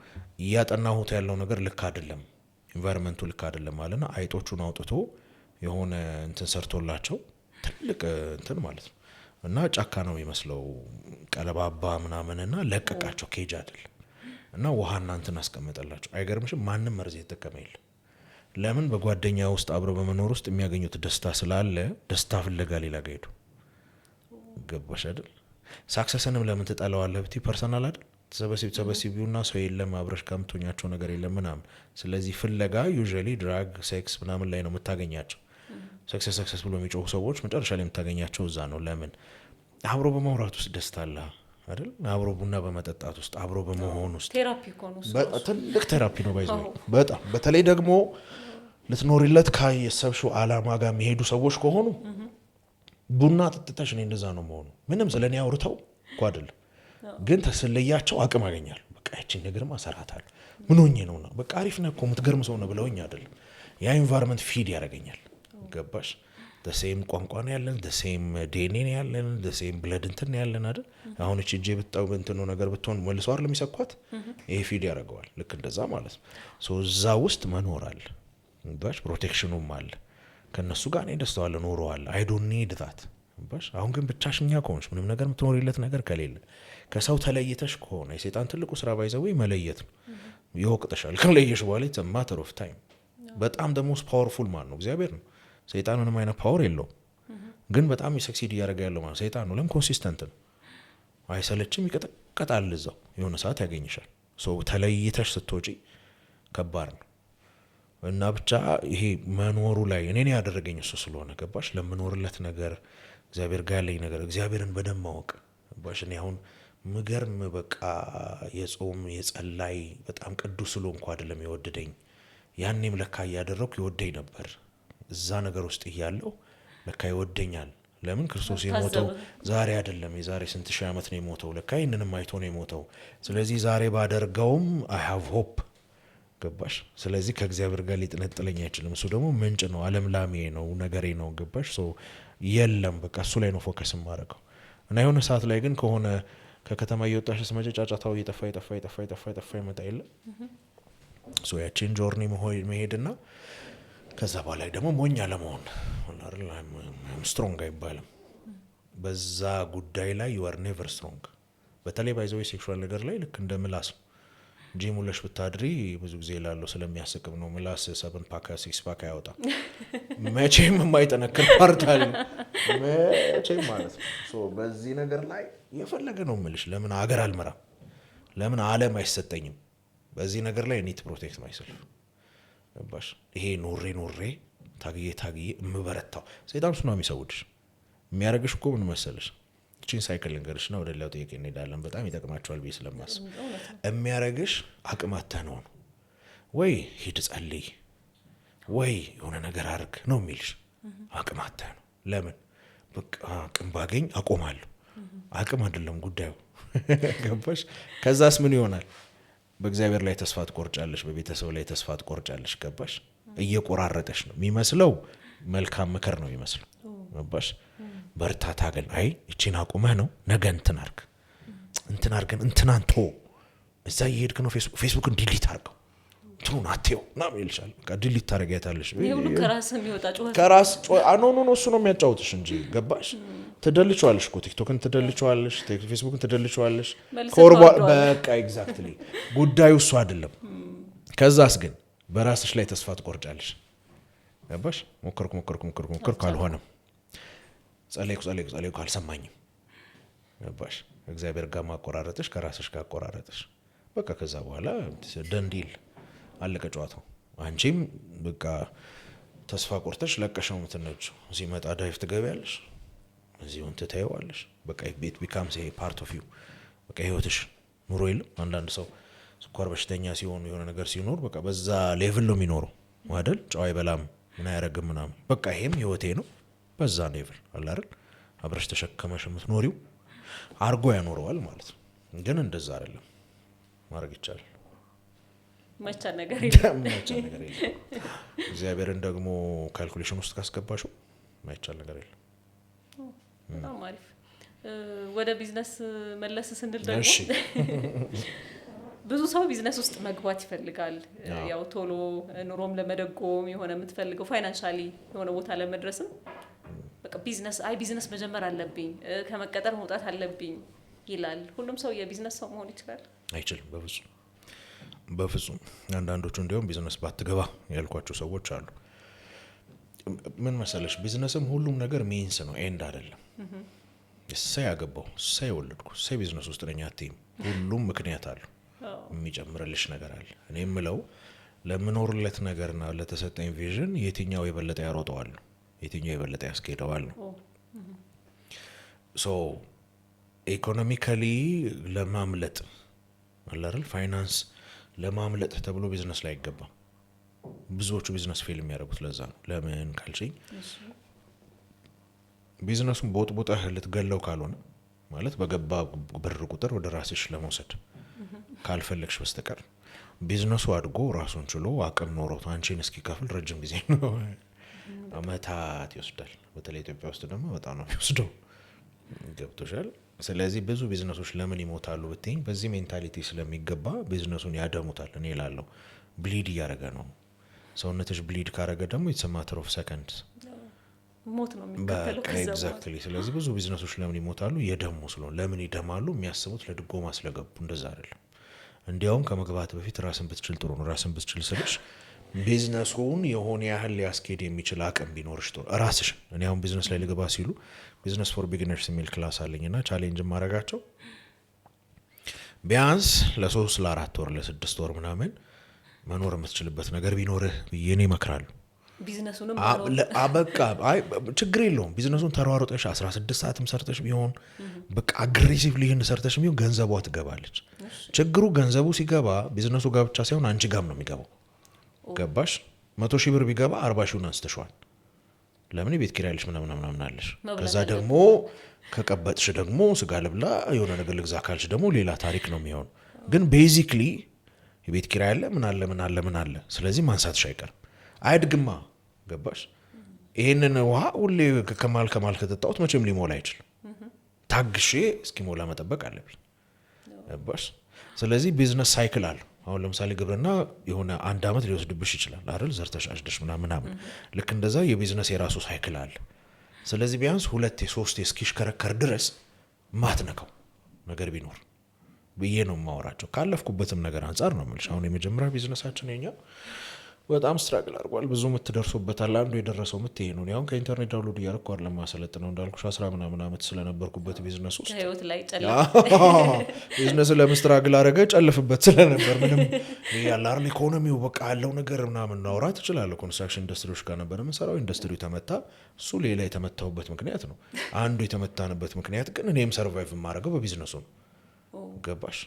S1: ያጠናሁት ያለው ነገር ልክ አይደለም ኢንቫይሮንመንቱ ልክ አይደለም ማለትና አይጦቹን አውጥቶ የሆነ እንትን ሰርቶላቸው ትልቅ እንትን ማለት ነው እና ጫካ ነው የሚመስለው ቀለባባ ምናምንና ለቀቃቸው ኬጅ አይደል እና ውሃና እንትን አስቀመጠላቸው አይገርምሽም ማንም መርዝ የተጠቀመ የለም ለምን በጓደኛ ውስጥ አብሮ በመኖር ውስጥ የሚያገኙት ደስታ ስላለ ደስታ ፍለጋ ሌላ ጋር ሄዱ ገባሽ አይደል ሳክሰስንም ለምን ትጠላዋለህ ብቲ ፐርሰናል አይደል ተሰበሲቢውና ሰው የለም አብረሽ ከምቶኛቸው ነገር የለም ምናምን ስለዚህ ፍለጋ ዩዥዋሊ ድራግ ሴክስ ምናምን ላይ ነው የምታገኛቸው ሰክሰስ ብሎ የሚጮሁ ሰዎች መጨረሻ ላይ የምታገኛቸው እዛ ነው ለምን አብሮ በማውራት ውስጥ ደስታ አለ አይደል አብሮ ቡና በመጠጣት ውስጥ አብሮ በመሆን ውስጥ
S2: ቴራፒ ኮኑ
S1: ትልቅ ቴራፒ ነው ባይዘው በጣም በተለይ ደግሞ ልትኖሪለት ካየሰብሽው አላማ ጋር የሚሄዱ ሰዎች ከሆኑ ቡና ጥጥተሽ እኔ እንደዛ ነው መሆኑ ምንም ስለኔ አውርተው እኮ አይደለም ግን ተስለያቸው አቅም አገኛል በቃ እቺ ነገርማ ሰራታለሁ ምን ሆኜ ነውና በቃ አሪፍ ነው እኮ የምትገርም ሰው ነው ብለውኝ አይደለም ያ ኢንቫይሮንመንት ፊድ ያደርገኛል ገባሽ ደሴም ቋንቋ ነው ያለን ደሴም ዲኤንኤ ነው ያለን ደሴም ብለድ እንትን ነው ያለን አይደል አሁን እቺ ጄ ብታው እንትን ነው ነገር ብትሆን መልሶ አይደል የሚሰኳት ይሄ ፊድ ያደርገዋል ልክ እንደዛ ማለት ነው ሶ እዛ ውስጥ መኖር አለ ገባሽ ፕሮቴክሽኑም አለ ከነሱ ጋር ነው ደስታው ኖሮ አለ አይ ዶንት ኒድ ዳት ገባሽ አሁን ግን ብቻሽኛ ከሆንሽ ምንም ነገር የምትኖሪለት ነገር ከሌለ ከሰው ተለይተሽ ከሆነ የሰይጣን ትልቁ ስራ ባይዘው መለየት ነው ይወቅጥሻል ከለየሽ በኋላ it's a matter of time በጣም the most powerful ማን ነው እግዚአብሔር ነው ሰይጣን ምንም አይነት ፓወር የለውም ግን በጣም ሰክሲድ ያደርጋ ያለው ማለት ሰይጣን ነው ለምን ኮንሲስተንት ነው አይሰለችም ይቀጠቀጣል እዛው የሆነ ሰዓት ያገኝሻል ሶ ተለይተሽ ስትወጪ ከባድ ነው እና ብቻ ይሄ መኖሩ ላይ እኔን ያደረገኝ እሱ ስለሆነ ገባሽ ለምኖርለት ነገር እግዚአብሔር ጋር ያለኝ ነገር እግዚአብሔርን በደንብ ማወቅ ባሽ እኔ አሁን ምገርም በቃ የጾም የጸላይ በጣም ቅዱስ ስለሆንኩ አይደለም የወደደኝ ያኔም ለካ ያደረኩ ይወደኝ ነበር እዛ ነገር ውስጥ ይያለው ለካ ይወደኛል ለምን ክርስቶስ የሞተው ዛሬ አይደለም የዛሬ ስንት ሺህ ዓመት ነው የሞተው ለካ ይሄንንም አይቶ ነው የሞተው ስለዚህ ዛሬ ባደርገውም I have hope ገባሽ ስለዚህ ከእግዚአብሔር ጋር ሊጥነጥለኝ አይችልም እሱ ደግሞ ምንጭ ነው ዓለም ላሜ ነው ነገሬ ነው ገባሽ ሶ የለም በቃ እሱ ላይ ነው ፎከስ ማድረገው እና የሆነ ሰዓት ላይ ግን ከሆነ ከከተማ እየወጣሽ ስመጪ ጫጫታው እየጠፋ ይመጣ የለም ሶ ያቺን ጆርኒ መሄድና ከዛ በኋላ ደግሞ ሞኛ ለመሆን ስትሮንግ አይባልም በዛ ጉዳይ ላይ you are never strong በተለይ ባይዘው ሴክሹዋል ነገር ላይ ልክ እንደ ምላስ ጂም ውለሽ ብታድሪ ብዙ ጊዜ ላለው ስለሚያስቅም ነው ምላስ 7 ፓክ 6 ፓክ አያወጣም። መቼም የማይጠነክር ፓርት አለ መቼም ማለት ነው። ሶ በዚህ ነገር ላይ የፈለገ ነው የምልሽ። ለምን አገር አልመራም? ለምን ዓለም አይሰጠኝም? በዚህ ነገር ላይ ኒት ፕሮቴክት ማይሰልፍ ገባሽ? ይሄ ኖሬ ታግዬ የምበረታው ሰይጣን እሱ ነው የሚሰውድሽ። የሚያደርግሽ እኮ ምን መሰለሽ? እቺን ሳይክል ልንገርሽና ወደ ሌላው ጥያቄ እንሄዳለን። በጣም ይጠቅማቸዋል ብዬ ስለማስብ የሚያደርግሽ አቅም አጥተህ ነው ወይ ሂድ ጸልይ ወይ የሆነ ነገር አድርግ ነው የሚልሽ። አቅም አጥተህ ነው። ለምን በቃ አቅም ባገኝ አቆማለሁ። አቅም አይደለም ጉዳዩ ገባሽ? ከዛስ ምን ይሆናል? በእግዚአብሔር ላይ ተስፋ ትቆርጫለሽ፣ በቤተሰብ ላይ ተስፋ ትቆርጫለሽ። ገባሽ? እየቆራረጠሽ ነው የሚመስለው። መልካም ምክር ነው የሚመስለው። ገባሽ? በርታ ታገል። አይ እቺን አቁመህ ነው ነገ እንትን አርገን እንትናን ቶ እዛ እየሄድክ ነው ፌስቡክን ዲሊት አርገው እንትኑን አትየው ምናምን ይልሻል። በቃ ዲሊት ታደርጊያታለሽ።
S2: ሁሉ ከራስ የሚወጣ ጩኸት
S1: ከራስ ኖ እሱ ነው የሚያጫውትሽ እንጂ ገባሽ? ትደልቸዋለሽ እኮ ቲክቶክን ትደልቸዋለሽ፣ ፌስቡክን ትደልቸዋለሽ። በቃ ኤግዛክትሊ ጉዳዩ እሱ አይደለም። ከዛስ ግን በራስሽ ላይ ተስፋ ትቆርጫለሽ። ገባሽ? ሞከርኩ አልሆነም። ጸለይኩ አልሰማኝም። ገባሽ? እግዚአብሔር ጋር ማቆራረጥሽ ከራስሽ ጋር አቆራረጥሽ። በቃ ከዛ በኋላ ደንዲል አለቀ ጨዋታው። አንቺም በቃ ተስፋ ቆርተሽ ለቀሽው ምትነጭ ሲመጣ ዳይፍ ትገቢያለሽ፣ እዚሁን ትታይዋለሽ። በቃ ቤት ቢካምስ ፓርት ኦፍ ዩ በቃ ህይወትሽ ኑሮ የለም። አንዳንድ ሰው ስኳር በሽተኛ ሲሆኑ የሆነ ነገር ሲኖር በቃ በዛ ሌቭል ነው የሚኖረው አይደል? ጨው አይበላም ምን አያረግም ምናምን። በቃ ይሄም ህይወቴ ነው በዛ ሌቭል አለ አይደል? አብረሽ ተሸከመሽ የምትኖሪው አርጎ ያኖረዋል ማለት ነው። ግን እንደዛ አይደለም ማድረግ ይቻላል።
S2: ማይቻል ነገር የለም።
S1: እግዚአብሔርን ደግሞ ካልኩሌሽን ውስጥ ካስገባሽው ማይቻል ነገር የለም።
S2: በጣም አሪፍ። ወደ ቢዝነስ መለስ ስንል ደግሞ ብዙ ሰው ቢዝነስ ውስጥ መግባት ይፈልጋል። ያው ቶሎ ኑሮም ለመደጎም የሆነ የምትፈልገው ፋይናንሻሊ የሆነ ቦታ ለመድረስም በቃ ቢዝነስ መጀመር አለብኝ፣ ከመቀጠር መውጣት አለብኝ ይላል። ሁሉም ሰው የቢዝነስ ሰው መሆን ይችላል? አይችልም፣
S1: በፍጹም። አንዳንዶቹ እንዲያውም ቢዝነስ ባትገባ ያልኳቸው ሰዎች አሉ። ምን መሰለሽ፣ ቢዝነስም ሁሉም ነገር ሚንስ ነው፣ ኤንድ አይደለም። እሰይ ያገባው፣ እሰይ የወለድኩ፣ እሰይ ቢዝነስ ውስጥ ነኝ አትይም። ሁሉም ምክንያት አለው፣ የሚጨምርልሽ ነገር አለ። እኔ የምለው ለምኖርለት ነገርና ለተሰጠኝ ቪዥን የትኛው የበለጠ ያሮጠዋል ነው፣ የትኛው የበለጠ ያስኬደዋል ነው። ሶ ኢኮኖሚካሊ ለማምለጥ አላረል ፋይናንስ ለማምለጥ ተብሎ ቢዝነስ ላይ አይገባም። ብዙዎቹ ቢዝነስ ፌል የሚያደርጉት ለዛ ነው። ለምን ካልሽኝ ቢዝነሱን ቦጥቦጣህ ልትገለው ካልሆነ ማለት በገባ ብር ቁጥር ወደ ራስሽ ለመውሰድ ካልፈለግሽ በስተቀር ቢዝነሱ አድጎ ራሱን ችሎ አቅም ኖሮት አንቺን እስኪከፍል ረጅም ጊዜ ነው፣ አመታት ይወስዳል። በተለይ ኢትዮጵያ ውስጥ ደግሞ በጣም ነው የሚወስደው። ገብቶሻል? ስለዚህ ብዙ ቢዝነሶች ለምን ይሞታሉ ብትይኝ በዚህ ሜንታሊቲ ስለሚገባ ቢዝነሱን ያደሙታል። እኔ እላለሁ ብሊድ እያደረገ ነው። ሰውነትሽ ብሊድ ካረገ ደግሞ ኢትስ ማተር ኦፍ ሰከንድስ
S2: ሞት ነው የሚከተለው።
S1: ኤግዛክትሊ። ስለዚህ ብዙ ቢዝነሶች ለምን ይሞታሉ? የደሙ ስለሆነ። ለምን ይደማሉ? የሚያስቡት ለድጎማ ስለገቡ። እንደዛ አይደለም። እንዲያውም ከመግባት በፊት ራስን ብትችል ጥሩ ነው። ራስን ብትችል ስልሽ ቢዝነሱን የሆነ ያህል ሊያስኬድ የሚችል አቅም ቢኖርሽ ጥሩ ራስሽ። እኔ አሁን ቢዝነስ ላይ ልገባ ሲሉ ቢዝነስ ፎር ቢጊነርስ የሚል ክላስ አለኝና ቻሌንጅ ማድረጋቸው ቢያንስ ለ3 ለ4 ወር ለ6 ወር ምናምን መኖር የምትችልበት ነገር ቢኖርህ ብዬ እኔ እመክራለሁ።
S2: ቢዝነሱንም
S1: በቃ ችግር የለውም። ቢዝነሱን ተሯሩጠሽ 16 ሰዓትም ሰርተሽ ቢሆን በቃ አግሬሲቭሊ ይህን ሰርተሽ ቢሆን ገንዘቧ ትገባለች። ችግሩ ገንዘቡ ሲገባ ቢዝነሱ ጋር ብቻ ሳይሆን አንቺ ጋም ነው የሚገባው። ገባሽ? 100 ሺህ ብር ቢገባ 40 ሺውን አንስተሽዋል። ለምን ቤት ኪራይ አለሽ ምናምን አለሽ። ከዛ ደግሞ ከቀበጥሽ ደግሞ ስጋ ልብላ የሆነ ነገር ልግዛ ካልሽ ደግሞ ሌላ ታሪክ ነው የሚሆን። ግን ቤዚክሊ የቤት ኪራይ አለ ምን አለ። ስለዚህ ማንሳትሽ አይቀርም። አይድግማ። ገባሽ? ይሄንን ውሃ ሁሌ ከማል ከጠጣሁት መቼም ሊሞላ አይችልም። ታግሼ እስኪሞላ መጠበቅ አለብኝ። ገባሽ? ስለዚህ ቢዝነስ ሳይክል አለው። አሁን ለምሳሌ ግብርና የሆነ 1 አመት ሊወስድብሽ ይችላል አይደል? ዘርተሽ አጭደሽ ምናምን። ልክ እንደዛ የቢዝነስ የራሱ ሳይክል አለ። ስለዚህ ቢያንስ 2 3 እስኪሽከረከር ድረስ ማትነካው ነገር ቢኖር ብዬ ነው የማወራቸው ካለፍኩበትም ነገር አንጻር ነው የምልሽ። አሁን የመጀመሪያ ቢዝነሳችን የኛ በጣም ስትራግል አድርጓል። ብዙ የምትደርሱበታል። አንዱ የደረሰው ምት ይሄ ነው። አሁን ከኢንተርኔት ዳውንሎድ እያደረኩ አይደለም ማሰለጥነው እንዳልኩሽ 10 ምናምን ዓመት ስለነበርኩበት ቢዝነስ ውስጥ
S2: ህይወት ላይ ጨለፍ
S1: ቢዝነስ ለምን ስትራግል አደረገ ጨልፍበት ስለነበር ምንም ያለ አይደል ኢኮኖሚው በቃ ያለው ነገር ምናምን እናውራ ትችላለህ። ኮንስትራክሽን ኢንዱስትሪዎች ጋር ነበር የምንሰራው። ኢንዱስትሪው ተመታ። እሱ ሌላ የተመታውበት ምክንያት ነው። አንዱ የተመታንበት ምክንያት ግን እኔም ሰርቫይቭ የማደርገው በቢዝነሱ ነው። ገባሽ?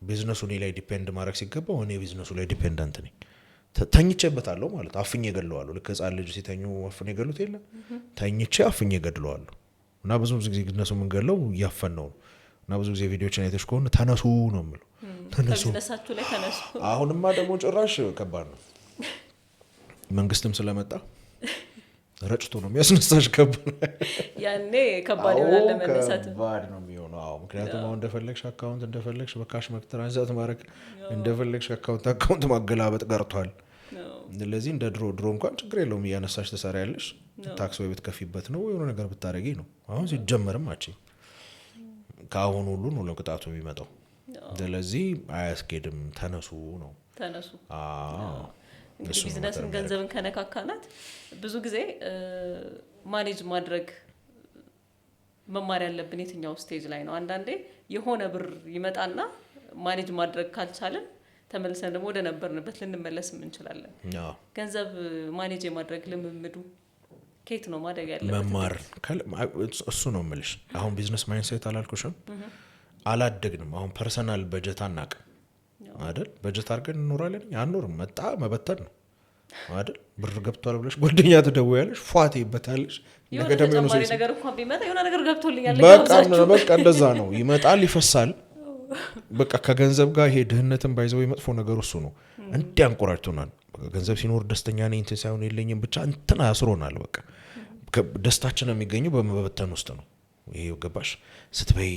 S1: ቢዝነሱ እኔ ላይ ዲፔንድ ማድረግ ሲገባው እኔ ቢዝነሱ ላይ ዲፔንደንት ነኝ። ተኝቼበታለሁ ማለት አፍኜ ገድለዋለሁ። ልክ ህጻን ልጅ ሲተኙ አፍኜ ገድሉት የለ ተኝቼ አፍኜ ገድለዋለሁ። እና ብዙ ጊዜ ቢዝነሱ የምንገድለው እያፈነው ነው። እና ብዙ ጊዜ ቪዲዮችን አይተሽ ከሆነ ተነሱ ነው የምለው። ተነሱ
S2: ከቢዝነሳችሁ ላይ ተነሱ።
S1: አሁንማ ደግሞ ጭራሽ ከባድ ነው። መንግስትም ስለመጣ ረጭቶ ነው የሚያስነሳሽ።
S2: ያኔ ከባድ ይሆናል ለመነሳት።
S1: ከባድ ነው የሚሆነው። አዎ ምክንያቱም አሁን እንደፈለግሽ አካውንት እንደፈለግሽ በካሽ ትራንዛክት ማድረግ እንደፈለግሽ አካውንት ማገላበጥ ቀርቷል። ስለዚህ እንደ ድሮ እንኳን ችግር የለውም እያነሳሽ ትሰሪያለሽ። ታክስ ወይ ብትከፊበት ነው የሆነ ነገር ብታደርጊ ነው። አሁን ሲጀመርም ከአሁን ሁሉ ነው ለቅጣቱ የሚመጣው። ስለዚህ አያስኬድም። ተነሱ ነው
S2: ተነሱ። እንግዲህ ቢዝነስን ገንዘብን ከነካካናት ብዙ ጊዜ ማኔጅ ማድረግ መማር ያለብን የትኛው ስቴጅ ላይ ነው? አንዳንዴ የሆነ ብር ይመጣና ማኔጅ ማድረግ ካልቻለን ተመልሰን ደግሞ ወደ ነበርንበት ልንመለስም እንችላለን። ገንዘብ ማኔጅ የማድረግ ልምምዱ ከየት ነው ማደግ ያለበት? መማር
S1: እሱ ነው የምልሽ። አሁን ቢዝነስ ማይንድሴት አላልኩሽም? አላደግንም። አሁን ፐርሰናል በጀት አናውቅም አይደል? በጀት አድርገን እንኖራለን። ያኖርም መጣ መበተን ነው አይደል? ብር ገብቷል ብለሽ ጓደኛ ትደውያለሽ፣ ፏት ይበታለሽ።
S2: የሆነ ተጨማሪ ነገር እንኳን ቢመጣ የሆነ ነገር ገብቶልኛል
S1: በቃ እንደዛ ነው። ይመጣል፣ ይፈሳል። በቃ ከገንዘብ ጋር ይሄ ድህነትን ባይዘው መጥፎ ነገር እሱ ነው። እንዲያንቆራጭቶናል። ገንዘብ ሲኖር ደስተኛ ነኝ እንትን ሳይሆን የለኝም ብቻ እንትን አስሮናል። በቃ ደስታችን የሚገኘው በመበተን ውስጥ ነው። ይሄ ገባሽ? ስትበይ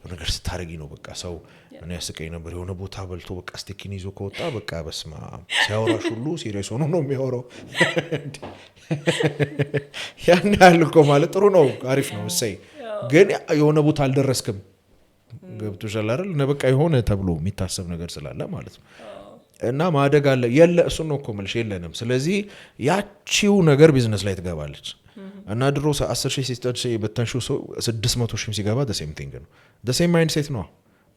S1: ነገር ስታረጊ ነው። በቃ ሰው እኔ ያስቀኝ ነበር። የሆነ ቦታ በልቶ በቃ ስቴኪን ይዞ ከወጣ በቃ በስማ ሲያወራሽ ሁሉ ሲሪየስ ሆኖ ነው የሚያወራው። ያን ያህል እኮ ማለት ጥሩ ነው፣ አሪፍ ነው፣ እሰይ። ግን የሆነ ቦታ አልደረስክም። ገብቶሻል አይደል? እና በቃ የሆነ ተብሎ የሚታሰብ ነገር ስላለ ማለት ነው። እና ማደግ አለ የለ እሱ ነው እኮ የምልሽ የለንም። ስለዚህ ያቺው ነገር ቢዝነስ ላይ ትገባለች። እና ድሮ 10,000 ሲስተር በተንሹ ሰው 600,000 ሲገባ ደሴም ቲንግ ነው። ደሴም ማይንድ ሴት ነው።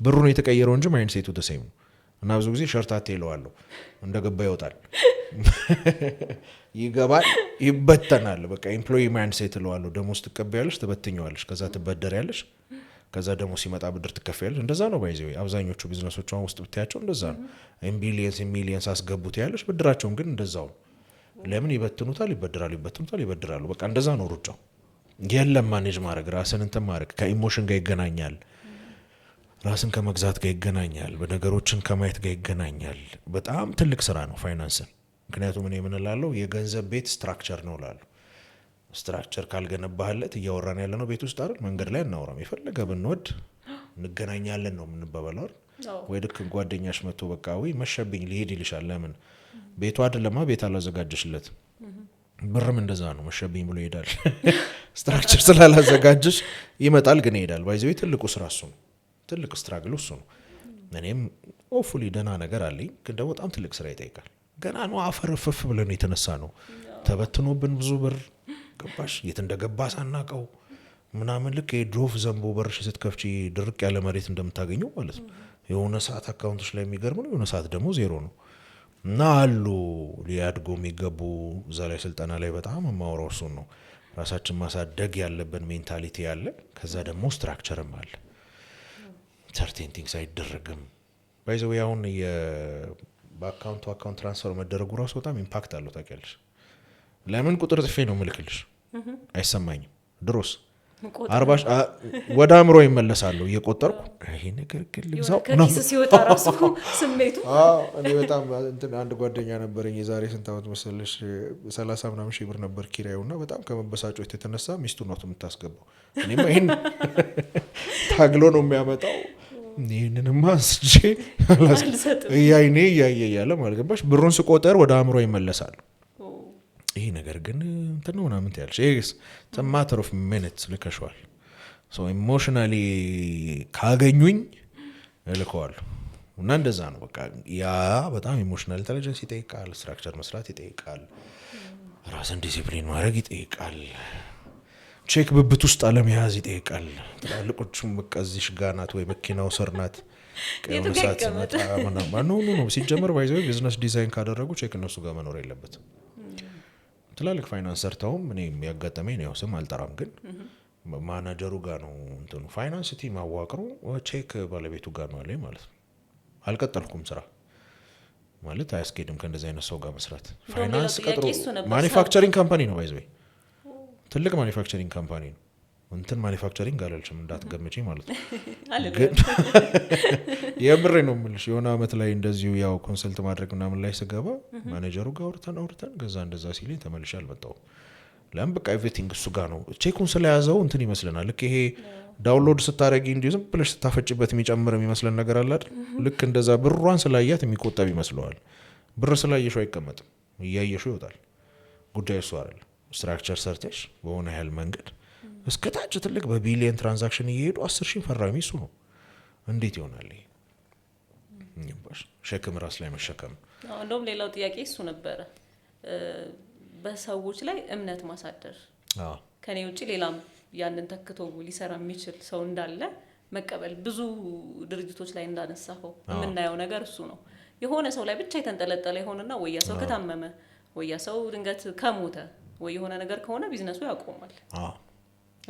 S1: ብሩ ነው የተቀየረው እንጂ ማይንድ ሴቱ ደሴም ነው። እና ብዙ ጊዜ ሸርታቴ ይለዋለሁ እንደገባ ይወጣል፣ ይገባል፣ ይበተናል። በቃ ኤምፕሎይ ማይንድ ሴት ይለዋለሁ። ደሞዝ ትቀበያለሽ፣ ትበትኛለሽ፣ ከዛ ትበደሪያለሽ፣ ከዛ ደግሞ ሲመጣ ብድር ትከፍያለሽ። እንደዛ ነው ባይዘው አብዛኞቹ ቢዝነሶች አሁን ውስጥ ብታያቸው እንደዛ ነው። ሚሊየንስ አስገቡት ያለሽ ብድራቸውን ግን እንደዛው ነው። ለምን ይበትኑታል? ይበድራሉ። በቃ እንደዛ ነው ሩጫው። የለም ማኔጅ ማድረግ ራስን እንትን ማድረግ ከኢሞሽን ጋር ይገናኛል። ራስን ከመግዛት ጋር ይገናኛል። በነገሮችን ከማየት ጋር ይገናኛል። በጣም ትልቅ ስራ ነው ፋይናንስን። ምክንያቱም እኔ ምን እላለሁ የገንዘብ ቤት ስትራክቸር ነው እላለሁ። ስትራክቸር ካልገነባህለት እያወራን ያለ ነው ቤት ውስጥ አይደል? መንገድ ላይ እናወራም። የፈለገ ብንወድ እንገናኛለን ነው የምንበበለው አይደል? ወይ ልክ ጓደኛሽ መጥቶ በቃ ወይ መሸብኝ ሊሄድ ይልሻል። ለምን ቤቱ አይደለማ ቤት አላዘጋጀሽለት። ብርም እንደዛ ነው። መሸብኝ ብሎ ይሄዳል። ስትራክቸር ስላላዘጋጀሽ ይመጣል ግን ይሄዳል። ባይዘው ትልቁ ስራ እሱ ነው። ትልቅ ስትራግል እሱ ነው። እኔም ኦፉሊ ደህና ነገር አለኝ ግን ደግሞ በጣም ትልቅ ስራ ይጠይቃል። ገና ነው አፈርፍፍ ብለን የተነሳ ነው። ተበትኖብን ብዙ ብር ገባሽ የት እንደገባ ሳናቀው ምናምን ልክ የዶፍ ዘንቦ በርሽ ስትከፍቺ ድርቅ ያለ መሬት እንደምታገኘው ማለት ነው። የሆነ ሰዓት አካውንቶች ላይ የሚገርም ነው፣ የሆነ ሰዓት ደግሞ ዜሮ ነው። እና አሉ ሊያድጉ የሚገቡ እዛ ላይ ስልጠና ላይ በጣም የማወራው እሱን ነው። ራሳችን ማሳደግ ያለብን ሜንታሊቲ አለ። ከዛ ደግሞ ስትራክቸርም አለ። ሰርቴን ቲንግስ አይደረግም ባይዘው አሁን በአካውንቱ አካውንት ትራንስፈር መደረጉ ራሱ በጣም ኢምፓክት አለው ታውቂያለሽ። ለምን ቁጥር ጽፌ ነው ምልክልሽ አይሰማኝም። ድሮስ 40 ወደ አእምሮ ይመለሳለሁ እየቆጠርኩ ይሄ ነገር ግን ልግዛው
S2: ከኪስ ሲወጣ ራሱ ስሜቱ
S1: እኔ በጣም አንድ ጓደኛ ነበረኝ የዛሬ ስንት ዓመት መሰለሽ 30 ምናምን ሺህ ብር ነበር ኪራዩና በጣም ከመበሳጮት የተነሳ ሚስቱ ነው የምታስገባው። እኔማ ይሄን ታግሎ ነው የሚያመጣው። ይሄንንማ ስጄ እያይኔ እያለ ማለት ገባሽ። ብሩን ስቆጠር ወደ አእምሮ ይመለሳል። ይሄ ነገር ግን እንትን ነው ምናምን ትያለሽ። ይሄስ ማተር ኦፍ ሚኒትስ ልከሽዋል። ሶ ኢሞሽናሊ ካገኙኝ እልከዋለሁ እና እንደዛ ነው በቃ ያ በጣም ኢሞሽናል ኢንተለጀንስ ይጠይቃል ስትራክቸር መስራት ይጠይቃል ራስን ዲሲፕሊን ማድረግ ይጠይቃል ቼክ ብብት ውስጥ አለመያዝ ይጠይቃል ትላልቆቹም በቃ እዚህ ጋናት ወይ መኪናው ስር ናት ቀየው ሰዓት ሲመጣ ነው ሲጀመር ባይዘው ቢዝነስ ዲዛይን ካደረጉ ቼክ እነሱ ጋር መኖር የለበትም ትላልቅ ፋይናንስ ሰርተውም እኔ ያጋጠመኝ ነው ስም አልጠራም ግን ማናጀሩ ጋር ነው እንትኑ ፋይናንስ ቲም አዋቅሩ ቼክ ባለቤቱ ጋር ነው አለኝ ማለት ነው አልቀጠልኩም ስራ ማለት አያስኬድም ከእንደዚህ አይነት ሰው ጋር መስራት ፋይናንስ ቀጥሮ ማኒፋክቸሪንግ ካምፓኒ ነው ባይዘው ትልቅ ማኒፋክቸሪንግ ካምፓኒ ነው እንትን ማኒፋክቸሪንግ አላልሽም እንዳትገምጪ ማለት ነው ግን የምሬ ነው የምልሽ የሆነ አመት ላይ እንደዚሁ ያው ኮንሰልት ማድረግ ምናምን ላይ ስገባ ማኔጀሩ ጋር አውርተን ገዛ እንደዛ ሲለኝ ተመልሼ አልመጣሁም ለምን በቃ ኤቭሪቲንግ እሱ ጋር ነው ቼኩን ስለያዘው እንትን ይመስለናል ልክ ይሄ ዳውንሎድ ስታረጊ እንዲሁ ዝም ብለሽ ስታፈጭበት የሚጨምር የሚመስለን ነገር አለ አይደል ልክ እንደዛ ብሯን ስላያት የሚቆጠብ ይመስለዋል ብር ስላየሽው አይቀመጥም እያየሽው ይወጣል ጉዳዩ እሱ አይደል ስትራክቸር ሰርተሽ በሆነ ያህል መንገድ እስከታች ትልቅ በቢሊየን ትራንዛክሽን እየሄዱ 10,000 ፈራሚ እሱ ነው እንዴት ይሆናል ሸክም ራስ ላይ መሸከም
S2: እንደውም ሌላው ጥያቄ እሱ ነበረ በሰዎች ላይ እምነት ማሳደር ከኔ ውጪ ሌላም ያንን ተክቶ ሊሰራ የሚችል ሰው እንዳለ መቀበል ብዙ ድርጅቶች ላይ እንዳነሳው የምናየው ነገር እሱ ነው የሆነ ሰው ላይ ብቻ የተንጠለጠለ ይሆንና ወይ ያ ሰው ከታመመ ወይ ያ ሰው ድንገት ከሞተ ወይ የሆነ ነገር ከሆነ ቢዝነሱ ያቆማል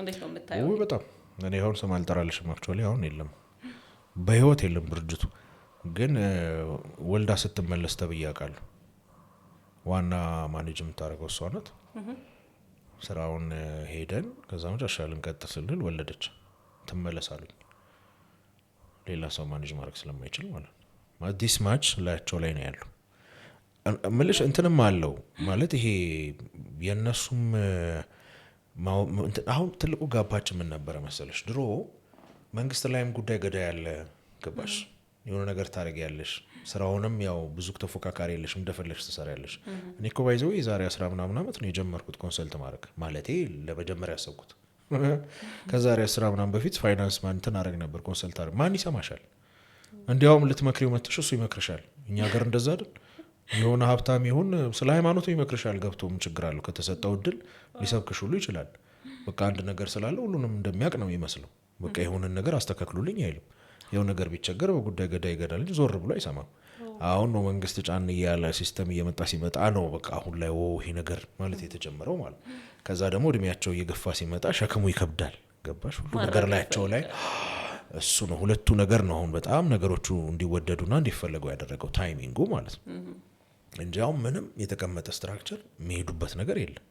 S2: እንዴት ነው የምታየው
S1: በጣም እኔ አሁን ስም አልጠራልሽም አክቹአሊ አሁን የለም በህይወት የለም ድርጅቱ ግን ወልዳ ስትመለስ ተብያቃለሁ ዋና ማኔጅ የምታደርገው እሷ ናት ስራውን ሄደን ከዛ መጨረሻ ልንቀጥል ስንል ወለደች ትመለሳሉኝ ሌላ ሰው ማኔጅ ማድረግ ስለማይችል ማለት ነው ዲስ ማች ላያቸው ላይ ነው ያለው ምልሽ እንትንም አለው ማለት ይሄ የነሱም አሁን ትልቁ ጋባችን ምን ነበረ መሰለሽ ድሮ መንግስት ላይም ጉዳይ ገዳይ ያለ ገባሽ የሆነ ነገር ታረጊያለሽ ስራውንም ያው ብዙ ተፎካካሪ ያለሽ እንደፈለሽ ትሰሪያለሽ እኔ እኮ ባይዘው የዛሬ 10 ምናምን አመት ነው የጀመርኩት ኮንሰልት ማድረግ ማለቴ ለመጀመሪያ ያሰብኩት ከዛሬ 10 ምናምን በፊት ፋይናንስ ማንተን አረግ ነበር ኮንሰልት አረግ ማን ይሰማሻል እንዲያውም ልትመክሪው መጥተሽ እሱ ይመክርሻል እኛ ሀገር እንደዛ አይደል የሆነ ሀብታም ይሁን ስለ ሃይማኖቱ ይመክርሻል ገብቶም ችግር አለው ከተሰጠው እድል ሊሰብክሽ ሁሉ ይችላል በቃ አንድ ነገር ስላለ ሁሉንም እንደሚያውቅ ነው የሚመስለው በቃ የሆነ ነገር አስተካክሉልኝ አይልም የሆነ ነገር ቢቸገር በጉዳይ ገዳይ ይገዳል እንጂ ዞር ብሎ አይሰማም አሁን ነው መንግስት ጫን ያለ ሲስተም እየመጣ ሲመጣ ነው በቃ አሁን ላይ ይሄ ነገር ማለት የተጀመረው ማለት ከዛ ደግሞ እድሜያቸው እየገፋ ሲመጣ ሸክሙ ይከብዳል ገባሽ ሁሉ ነገር ላያቸው ላይ እሱ ነው ሁለቱ ነገር ነው አሁን በጣም ነገሮቹ እንዲወደዱና እንዲፈለጉ ያደረገው ታይሚንጉ ማለት ነው እንጂ አሁን ምንም የተቀመጠ ስትራክቸር የሚሄዱበት ነገር የለም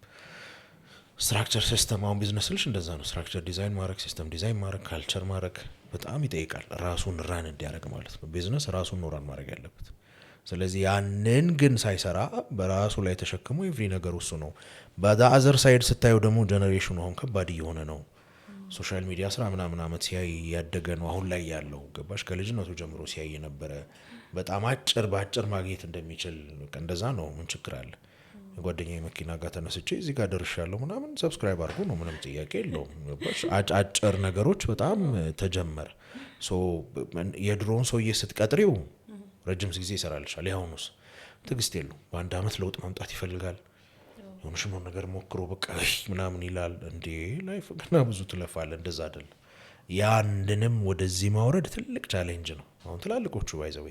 S1: ስትራክቸር ሲስተም አሁን ቢዝነስ ልሽ እንደዛ ነው ስትራክቸር ዲዛይን ማድረግ ሲስተም ዲዛይን ማድረግ ካልቸር ማድረግ በጣም ይጠይቃል ራሱን ራን እንዲያደርግ ማለት ነው ቢዝነስ ራሱን ራን ማድረግ ያለበት ስለዚህ ያንን ግን ሳይሰራ በራሱ ላይ ተሸክሞ ኤቭሪ ነገር እሱ ነው በዛ አዘር ሳይድ ስታየው ደግሞ ጀነሬሽኑ አሁን ከባድ እየሆነ ነው ሶሻል ሚዲያ ስራ ምናምን አመት ሲያይ ያደገ ነው አሁን ላይ ያለው ገባሽ ከልጅነቱ ጀምሮ ሲያይ ነበረ በጣም ባጭር ማግኘት እንደሚችል እንደዛ ነው ምን ችግር አለ ጓደኛዬ መኪና ጋር ተነስቼ እዚህ ጋር ደርሻለሁ ምናምን ሰብስክራይብ አድርጉ ነው ምንም ጥያቄ የለውም አጫጭር ነገሮች በጣም ተጀመረ ሶ የድሮውን ሰውዬ ስትቀጥሪው ረጅም ጊዜ ይሰራልሻል ያሁኑስ ትግስት የለው በአንድ አመት ለውጥ ማምጣት ይፈልጋል የሆነሽም ነገር ሞክሮ በቃ ምናምን ይላል እንዴ ላይፍ ገና ብዙ ትለፋለ እንደዛ አይደል ያንንም ወደዚህ ማውረድ ትልቅ ቻሌንጅ ነው አሁን ትላልቆቹ ባይዘው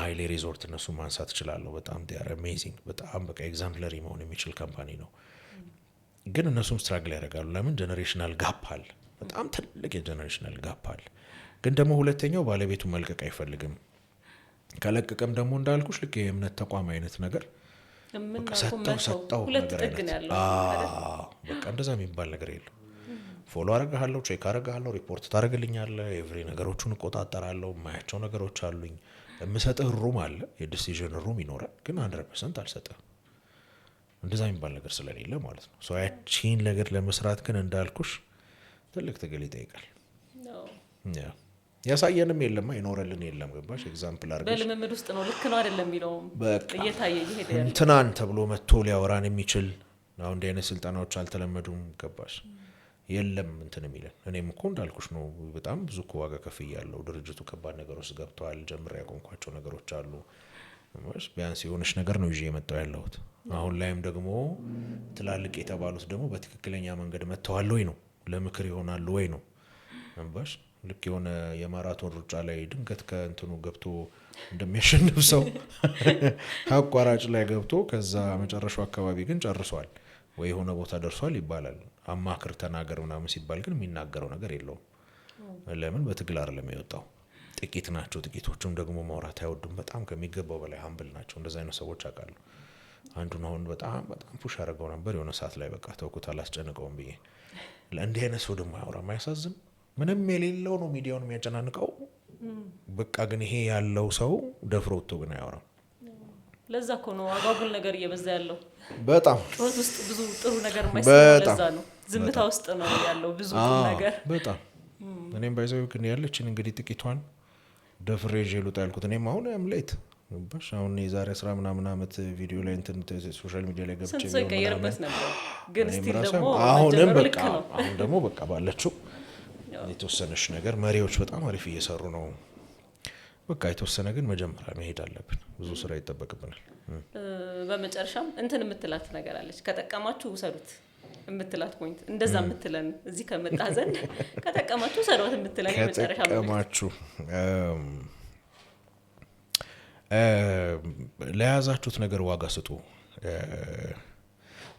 S1: ሃይሌ ሪዞርት እነሱ ማንሳት ይችላልው በጣም ዲያር አሜዚንግ በጣም በቃ ኤግዛምፕለሪ መሆን የሚችል ካምፓኒ ነው ግን እነሱም ስትራግል ያደርጋሉ ለምን ጀነሬሽናል ጋፕ አለ በጣም ትልቅ የጀነሬሽናል ጋፕ አለ ግን ደግሞ ሁለተኛው ባለቤቱ መልቀቅ አይፈልግም ከለቀቀም ደግሞ እንዳልኩሽ ልክ የእምነት ተቋም አይነት ነገር ሰጣው ነገር አይነት በቃ እንደዛ የሚባል ነገር የለም ፎሎ አረጋለሁ ቼክ አረጋለሁ ሪፖርት ታረጋልኛለህ ኤቭሪ ነገሮቹን እቆጣጠራለሁ ማያቸው ነገሮች አሉኝ የምሰጥህ ሩም አለ የዲሲዥን ሩም ይኖራል ግን 100% አልሰጥህ እንደዛ የሚባል ነገር ስለሌለ ማለት ነው ሶ ያቺን ነገር ለመስራት ግን እንዳልኩሽ ትልቅ ትግል ይጠይቃል ያ ያሳየንም የለም አይኖርልን የለም ገባሽ ኤግዛምፕል አርገሽ
S2: በልምምድ ውስጥ ነው ልክ ነው አይደለም የሚለው እየታየ ይሄድ ያለ
S1: እንትናን ተብሎ መጥቶ ሊያወራን የሚችል አሁን እንደ አይነት ስልጣናዎች አልተለመዱም ገባሽ የለም እንትን የሚለን እኔም እኮ እንዳልኩሽ ነው በጣም ብዙ እኮ ዋጋ ከፍያለሁ ድርጅቱ ከባድ ነገር ውስጥ ገብቷል ጀምሬ ያቆምኳቸው ነገሮች አሉ ቢያንስ የሆነች ነገር ነው ይዤ የመጣው ያለሁት አሁን ላይም ደግሞ ትላልቅ የተባሉት ደግሞ በትክክለኛ መንገድ መተዋል ወይ ነው ለምክር ይሆናል ወይ ነው እንባሽ ልክ የሆነ የማራቶን ሩጫ ላይ ድንገት ከእንትኑ ገብቶ እንደሚያሸንፍ ሰው አቋራጭ ላይ ገብቶ ከዛ መጨረሻው አካባቢ ግን ጨርሷል ወይ የሆነ ቦታ ደርሷል ይባላል አማክር ተናገር ምናምን ሲባል ግን የሚናገረው ነገር የለውም ለምን በትግል አይደለም የወጣው ጥቂት ናቸው ጥቂቶቹም ደግሞ ማውራት አይወዱም በጣም ከሚገባው በላይ ሀምብል ናቸው እንደዛ አይነት ሰዎች አውቃሉ አንዱን አሁን በጣም ፑሽ አደረገው ነበር የሆነ ሰዓት ላይ በቃ ተውኩት አላስጨንቀውም ብዬ ለእንዲህ አይነት ሰው ደግሞ አያወራም አያሳዝም ምንም የሌለው ነው ሚዲያውን የሚያጨናንቀው በቃ ግን ይሄ ያለው ሰው ደፍሮ ወጥቶ ግን አያወራም
S2: ለዛ እኮ ነው አጓጉል ነገር እየበዛ ያለው
S1: በጣም
S2: ጩኸት ውስጥ ብዙ ጥሩ ነገር የማይሰማው ለዛ ነው ዝምታ ውስጥ ነው ያለው ብዙ ጥሩ ነገር
S1: በጣም እኔም ባይዘው ግን ያለችን እንግዲህ ጥቂቷን ደፍሬ ጀሉታ ያልኩት እኔም አሁን አምሌት ባሽ አሁን የዛሬ 10 ምናምን አመት ቪዲዮ ላይ እንትን ሶሻል ሚዲያ ላይ ገብቼ
S2: ነው ቀየርበት ነበር ግን ስቲል ደግሞ
S1: አሁንም በቃ አሁን ደግሞ በቃ ባለችው የተወሰነሽ ነገር መሪዎች በጣም አሪፍ እየሰሩ ነው በቃ የተወሰነ ግን መጀመሪያ መሄድ አለብን ብዙ ስራ ይጠበቅብናል
S2: በመጨረሻም እንትን የምትላት ነገር አለች ከጠቀማችሁ ውሰዱት የምትላት ፖይንት እንደዛ የምትለን እዚህ ከመጣ ዘንድ ከጠቀማችሁ ሰሯት የምትለን የመጨረሻ
S1: ከጠቀማችሁ ለያዛችሁት ነገር ዋጋ ስጡ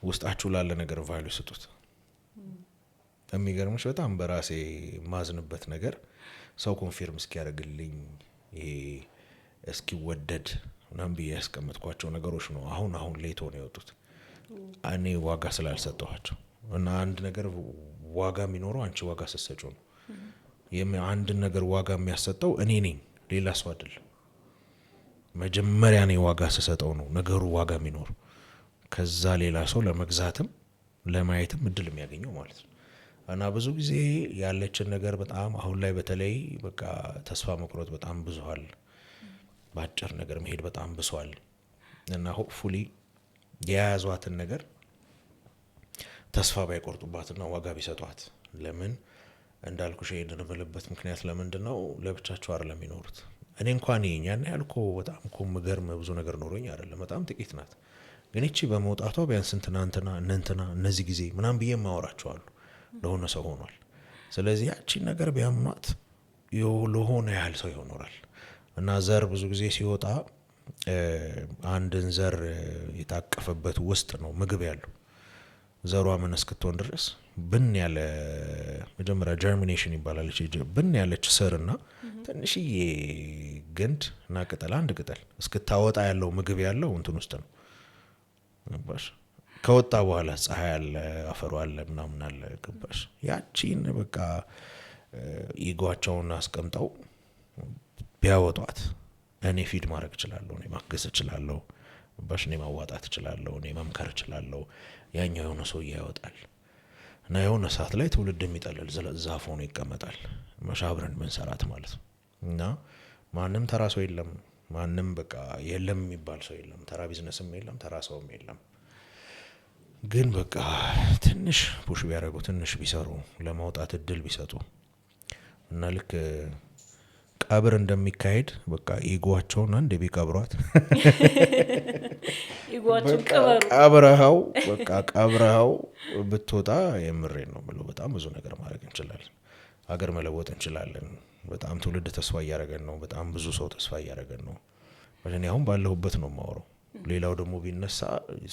S1: ውስጣችሁ ላለ ነገር ቫልዩ ስጡት የሚገርምሽ በጣም በራሴ ማዝንበት ነገር ሰው ኮንፊርም እስኪያደርግልኝ ይሄ እስኪወደድ ምናምን ብዬ ያስቀመጥኳቸው ነገሮች ነው አሁን ሌት ሆነው የወጡት እኔ ዋጋ ስላልሰጠኋቸው እና አንድ ነገር ዋጋ የሚኖረው አንቺ ዋጋ ስትሰጪው ነው አንድ ነገር ዋጋ የሚያሰጠው እኔ ነኝ ሌላ ሰው አይደለም መጀመሪያ እኔ ዋጋ ስሰጠው ነው ነገሩ ዋጋ የሚኖር ከዛ ሌላ ሰው ለመግዛትም ለማየትም እድል የሚያገኘው ማለት ነው እና ብዙ ጊዜ ያለችን ነገር በጣም አሁን ላይ በተለይ በቃ ተስፋ መቁረጥ በጣም ብዙዋል ባጭር ነገር መሄድ በጣም ብሷል እና ሆፕፉሊ የያዟትን ነገር ተስፋ ባይቆርጡባትና ዋጋ ቢሰጧት ለምን እንዳልኩሽ ይሄንን ብልበት ምክንያት ለምንድነው ለብቻቸው አይደለም የሚኖሩት እኔ እንኳን ይኛና ያልኩ በጣም ምገርም ብዙ ነገር ኖሮኝ አይደለም በጣም ጥቂት ናት ግን እቺ በመውጣቷ ቢያንስ እንትናንተና እነዚህ ጊዜ ምናም ብዬ ማወራቸው አሉ ለሆነ ሰው ሆኗል ስለዚህ ያቺ ነገር ቢያምኗት ለሆነ ያህል ሰው ይሆናል እና ዘር ብዙ ጊዜ ሲወጣ አንድን ዘር የታቀፈበት ውስጥ ነው ምግብ ያለው ዘሯ ምን እስክትሆን ድረስ ብን ያለ መጀመሪያ ጀርሚኔሽን ይባላል ብን ያለች ስርና ትንሽዬ ግንድ እና ቅጠል አንድ ቅጠል እስክታወጣ ያለው ምግብ ያለው እንትን ውስጥ ነው ባሽ ከወጣ በኋላ ፀሐይ አለ አፈሩ አለ ምናምን አለ ግባሽ ያቺን በቃ ኢጓቸውን አስቀምጠው ቢያወጧት እኔ ፊድ ማድረግ እችላለሁ እኔ ማገዝ እችላለሁ ባሽ እኔ ማዋጣት እችላለሁ እኔ መምከር እችላለሁ ያኛው የሆነ ሰው ያወጣል እና የሆነ ሰዓት ላይ ትውልድ የሚጠለል ዛፍ ሆኖ ይቀመጣል መሻብረን መንሰራት ማለት ነው እና ማንም ተራ ሰው የለም ማንም በቃ የለም የሚባል ሰው የለም ተራ ቢዝነስም የለም ተራ ሰውም የለም ግን በቃ ትንሽ ፑሽ ቢያደርጉ ትንሽ ቢሰሩ ለማውጣት እድል ቢሰጡ እና ልክ ቀብር እንደሚካሄድ በቃ ኢጓቸውን አንድ ቢቀብሯት
S2: ኢጓቸውን
S1: ቀብረው በቃ ቀብረው ብትወጣ የምሬን ነው ብሎ በጣም ብዙ ነገር ማድረግ እንችላለን ሀገር መለወጥ እንችላለን በጣም ትውልድ ተስፋ እያደረገን ነው በጣም ብዙ ሰው ተስፋ እያደረገን ነው እኔ አሁን ባለሁበት ነው ማወራው ሌላው ደግሞ ቢነሳ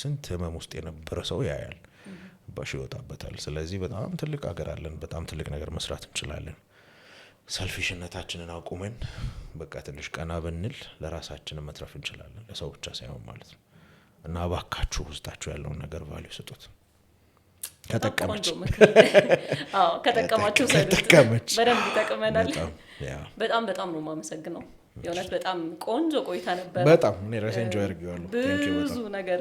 S1: ስንት ህመም ውስጥ የነበረ ሰው ያያል ባሽ ይወጣበታል ስለዚህ በጣም ትልቅ ሀገር አለን በጣም ትልቅ ነገር መስራት እንችላለን ሰልፊሽነታችንን አቁመን በቃ ትንሽ ቀና ብንል ለራሳችን መትረፍ እንችላለን ለሰው ብቻ ሳይሆን ማለት ነው እና ባካችሁ ውስጣችሁ ያለውን ነገር ቫልዩ ስጡት
S2: ከተቀማችሁ ሰዱት በደንብ ተቀመናል በጣም ነው ማመሰግነው የሆነት በጣም ቆንጆ ቆይታ ነበር
S1: በጣም እኔ ራሴ ኢንጆይ አድርጌዋለሁ
S2: ብዙ ነገር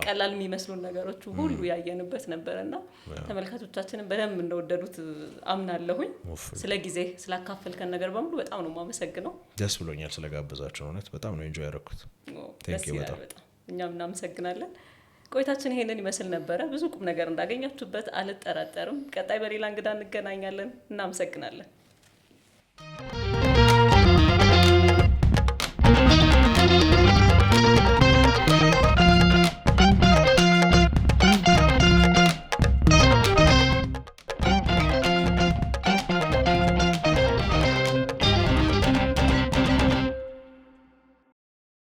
S2: ቀላል የሚመስሉ ነገሮች ሁሉ ያየንበት ነበርና ተመልካቾቻችንን በደንብ እንደወደዱት አምናለሁኝ ስለ ጊዜ ስላካፈልከን ነገር በሙሉ በጣም ነው ማመሰግነው
S1: ደስ ብሎኛል ስለጋበዛችሁ እውነት በጣም ነው ኢንጆይ ያደረኩት
S2: ቴንክ ዩ በጣም እኛም እናመሰግናለን ቆይታችን ይሄንን ይመስል ነበረ። ብዙ ቁም ነገር እንዳገኛችሁበት አልጠራጠርም። ቀጣይ በሌላ እንግዳ እንገናኛለን። እናመሰግናለን።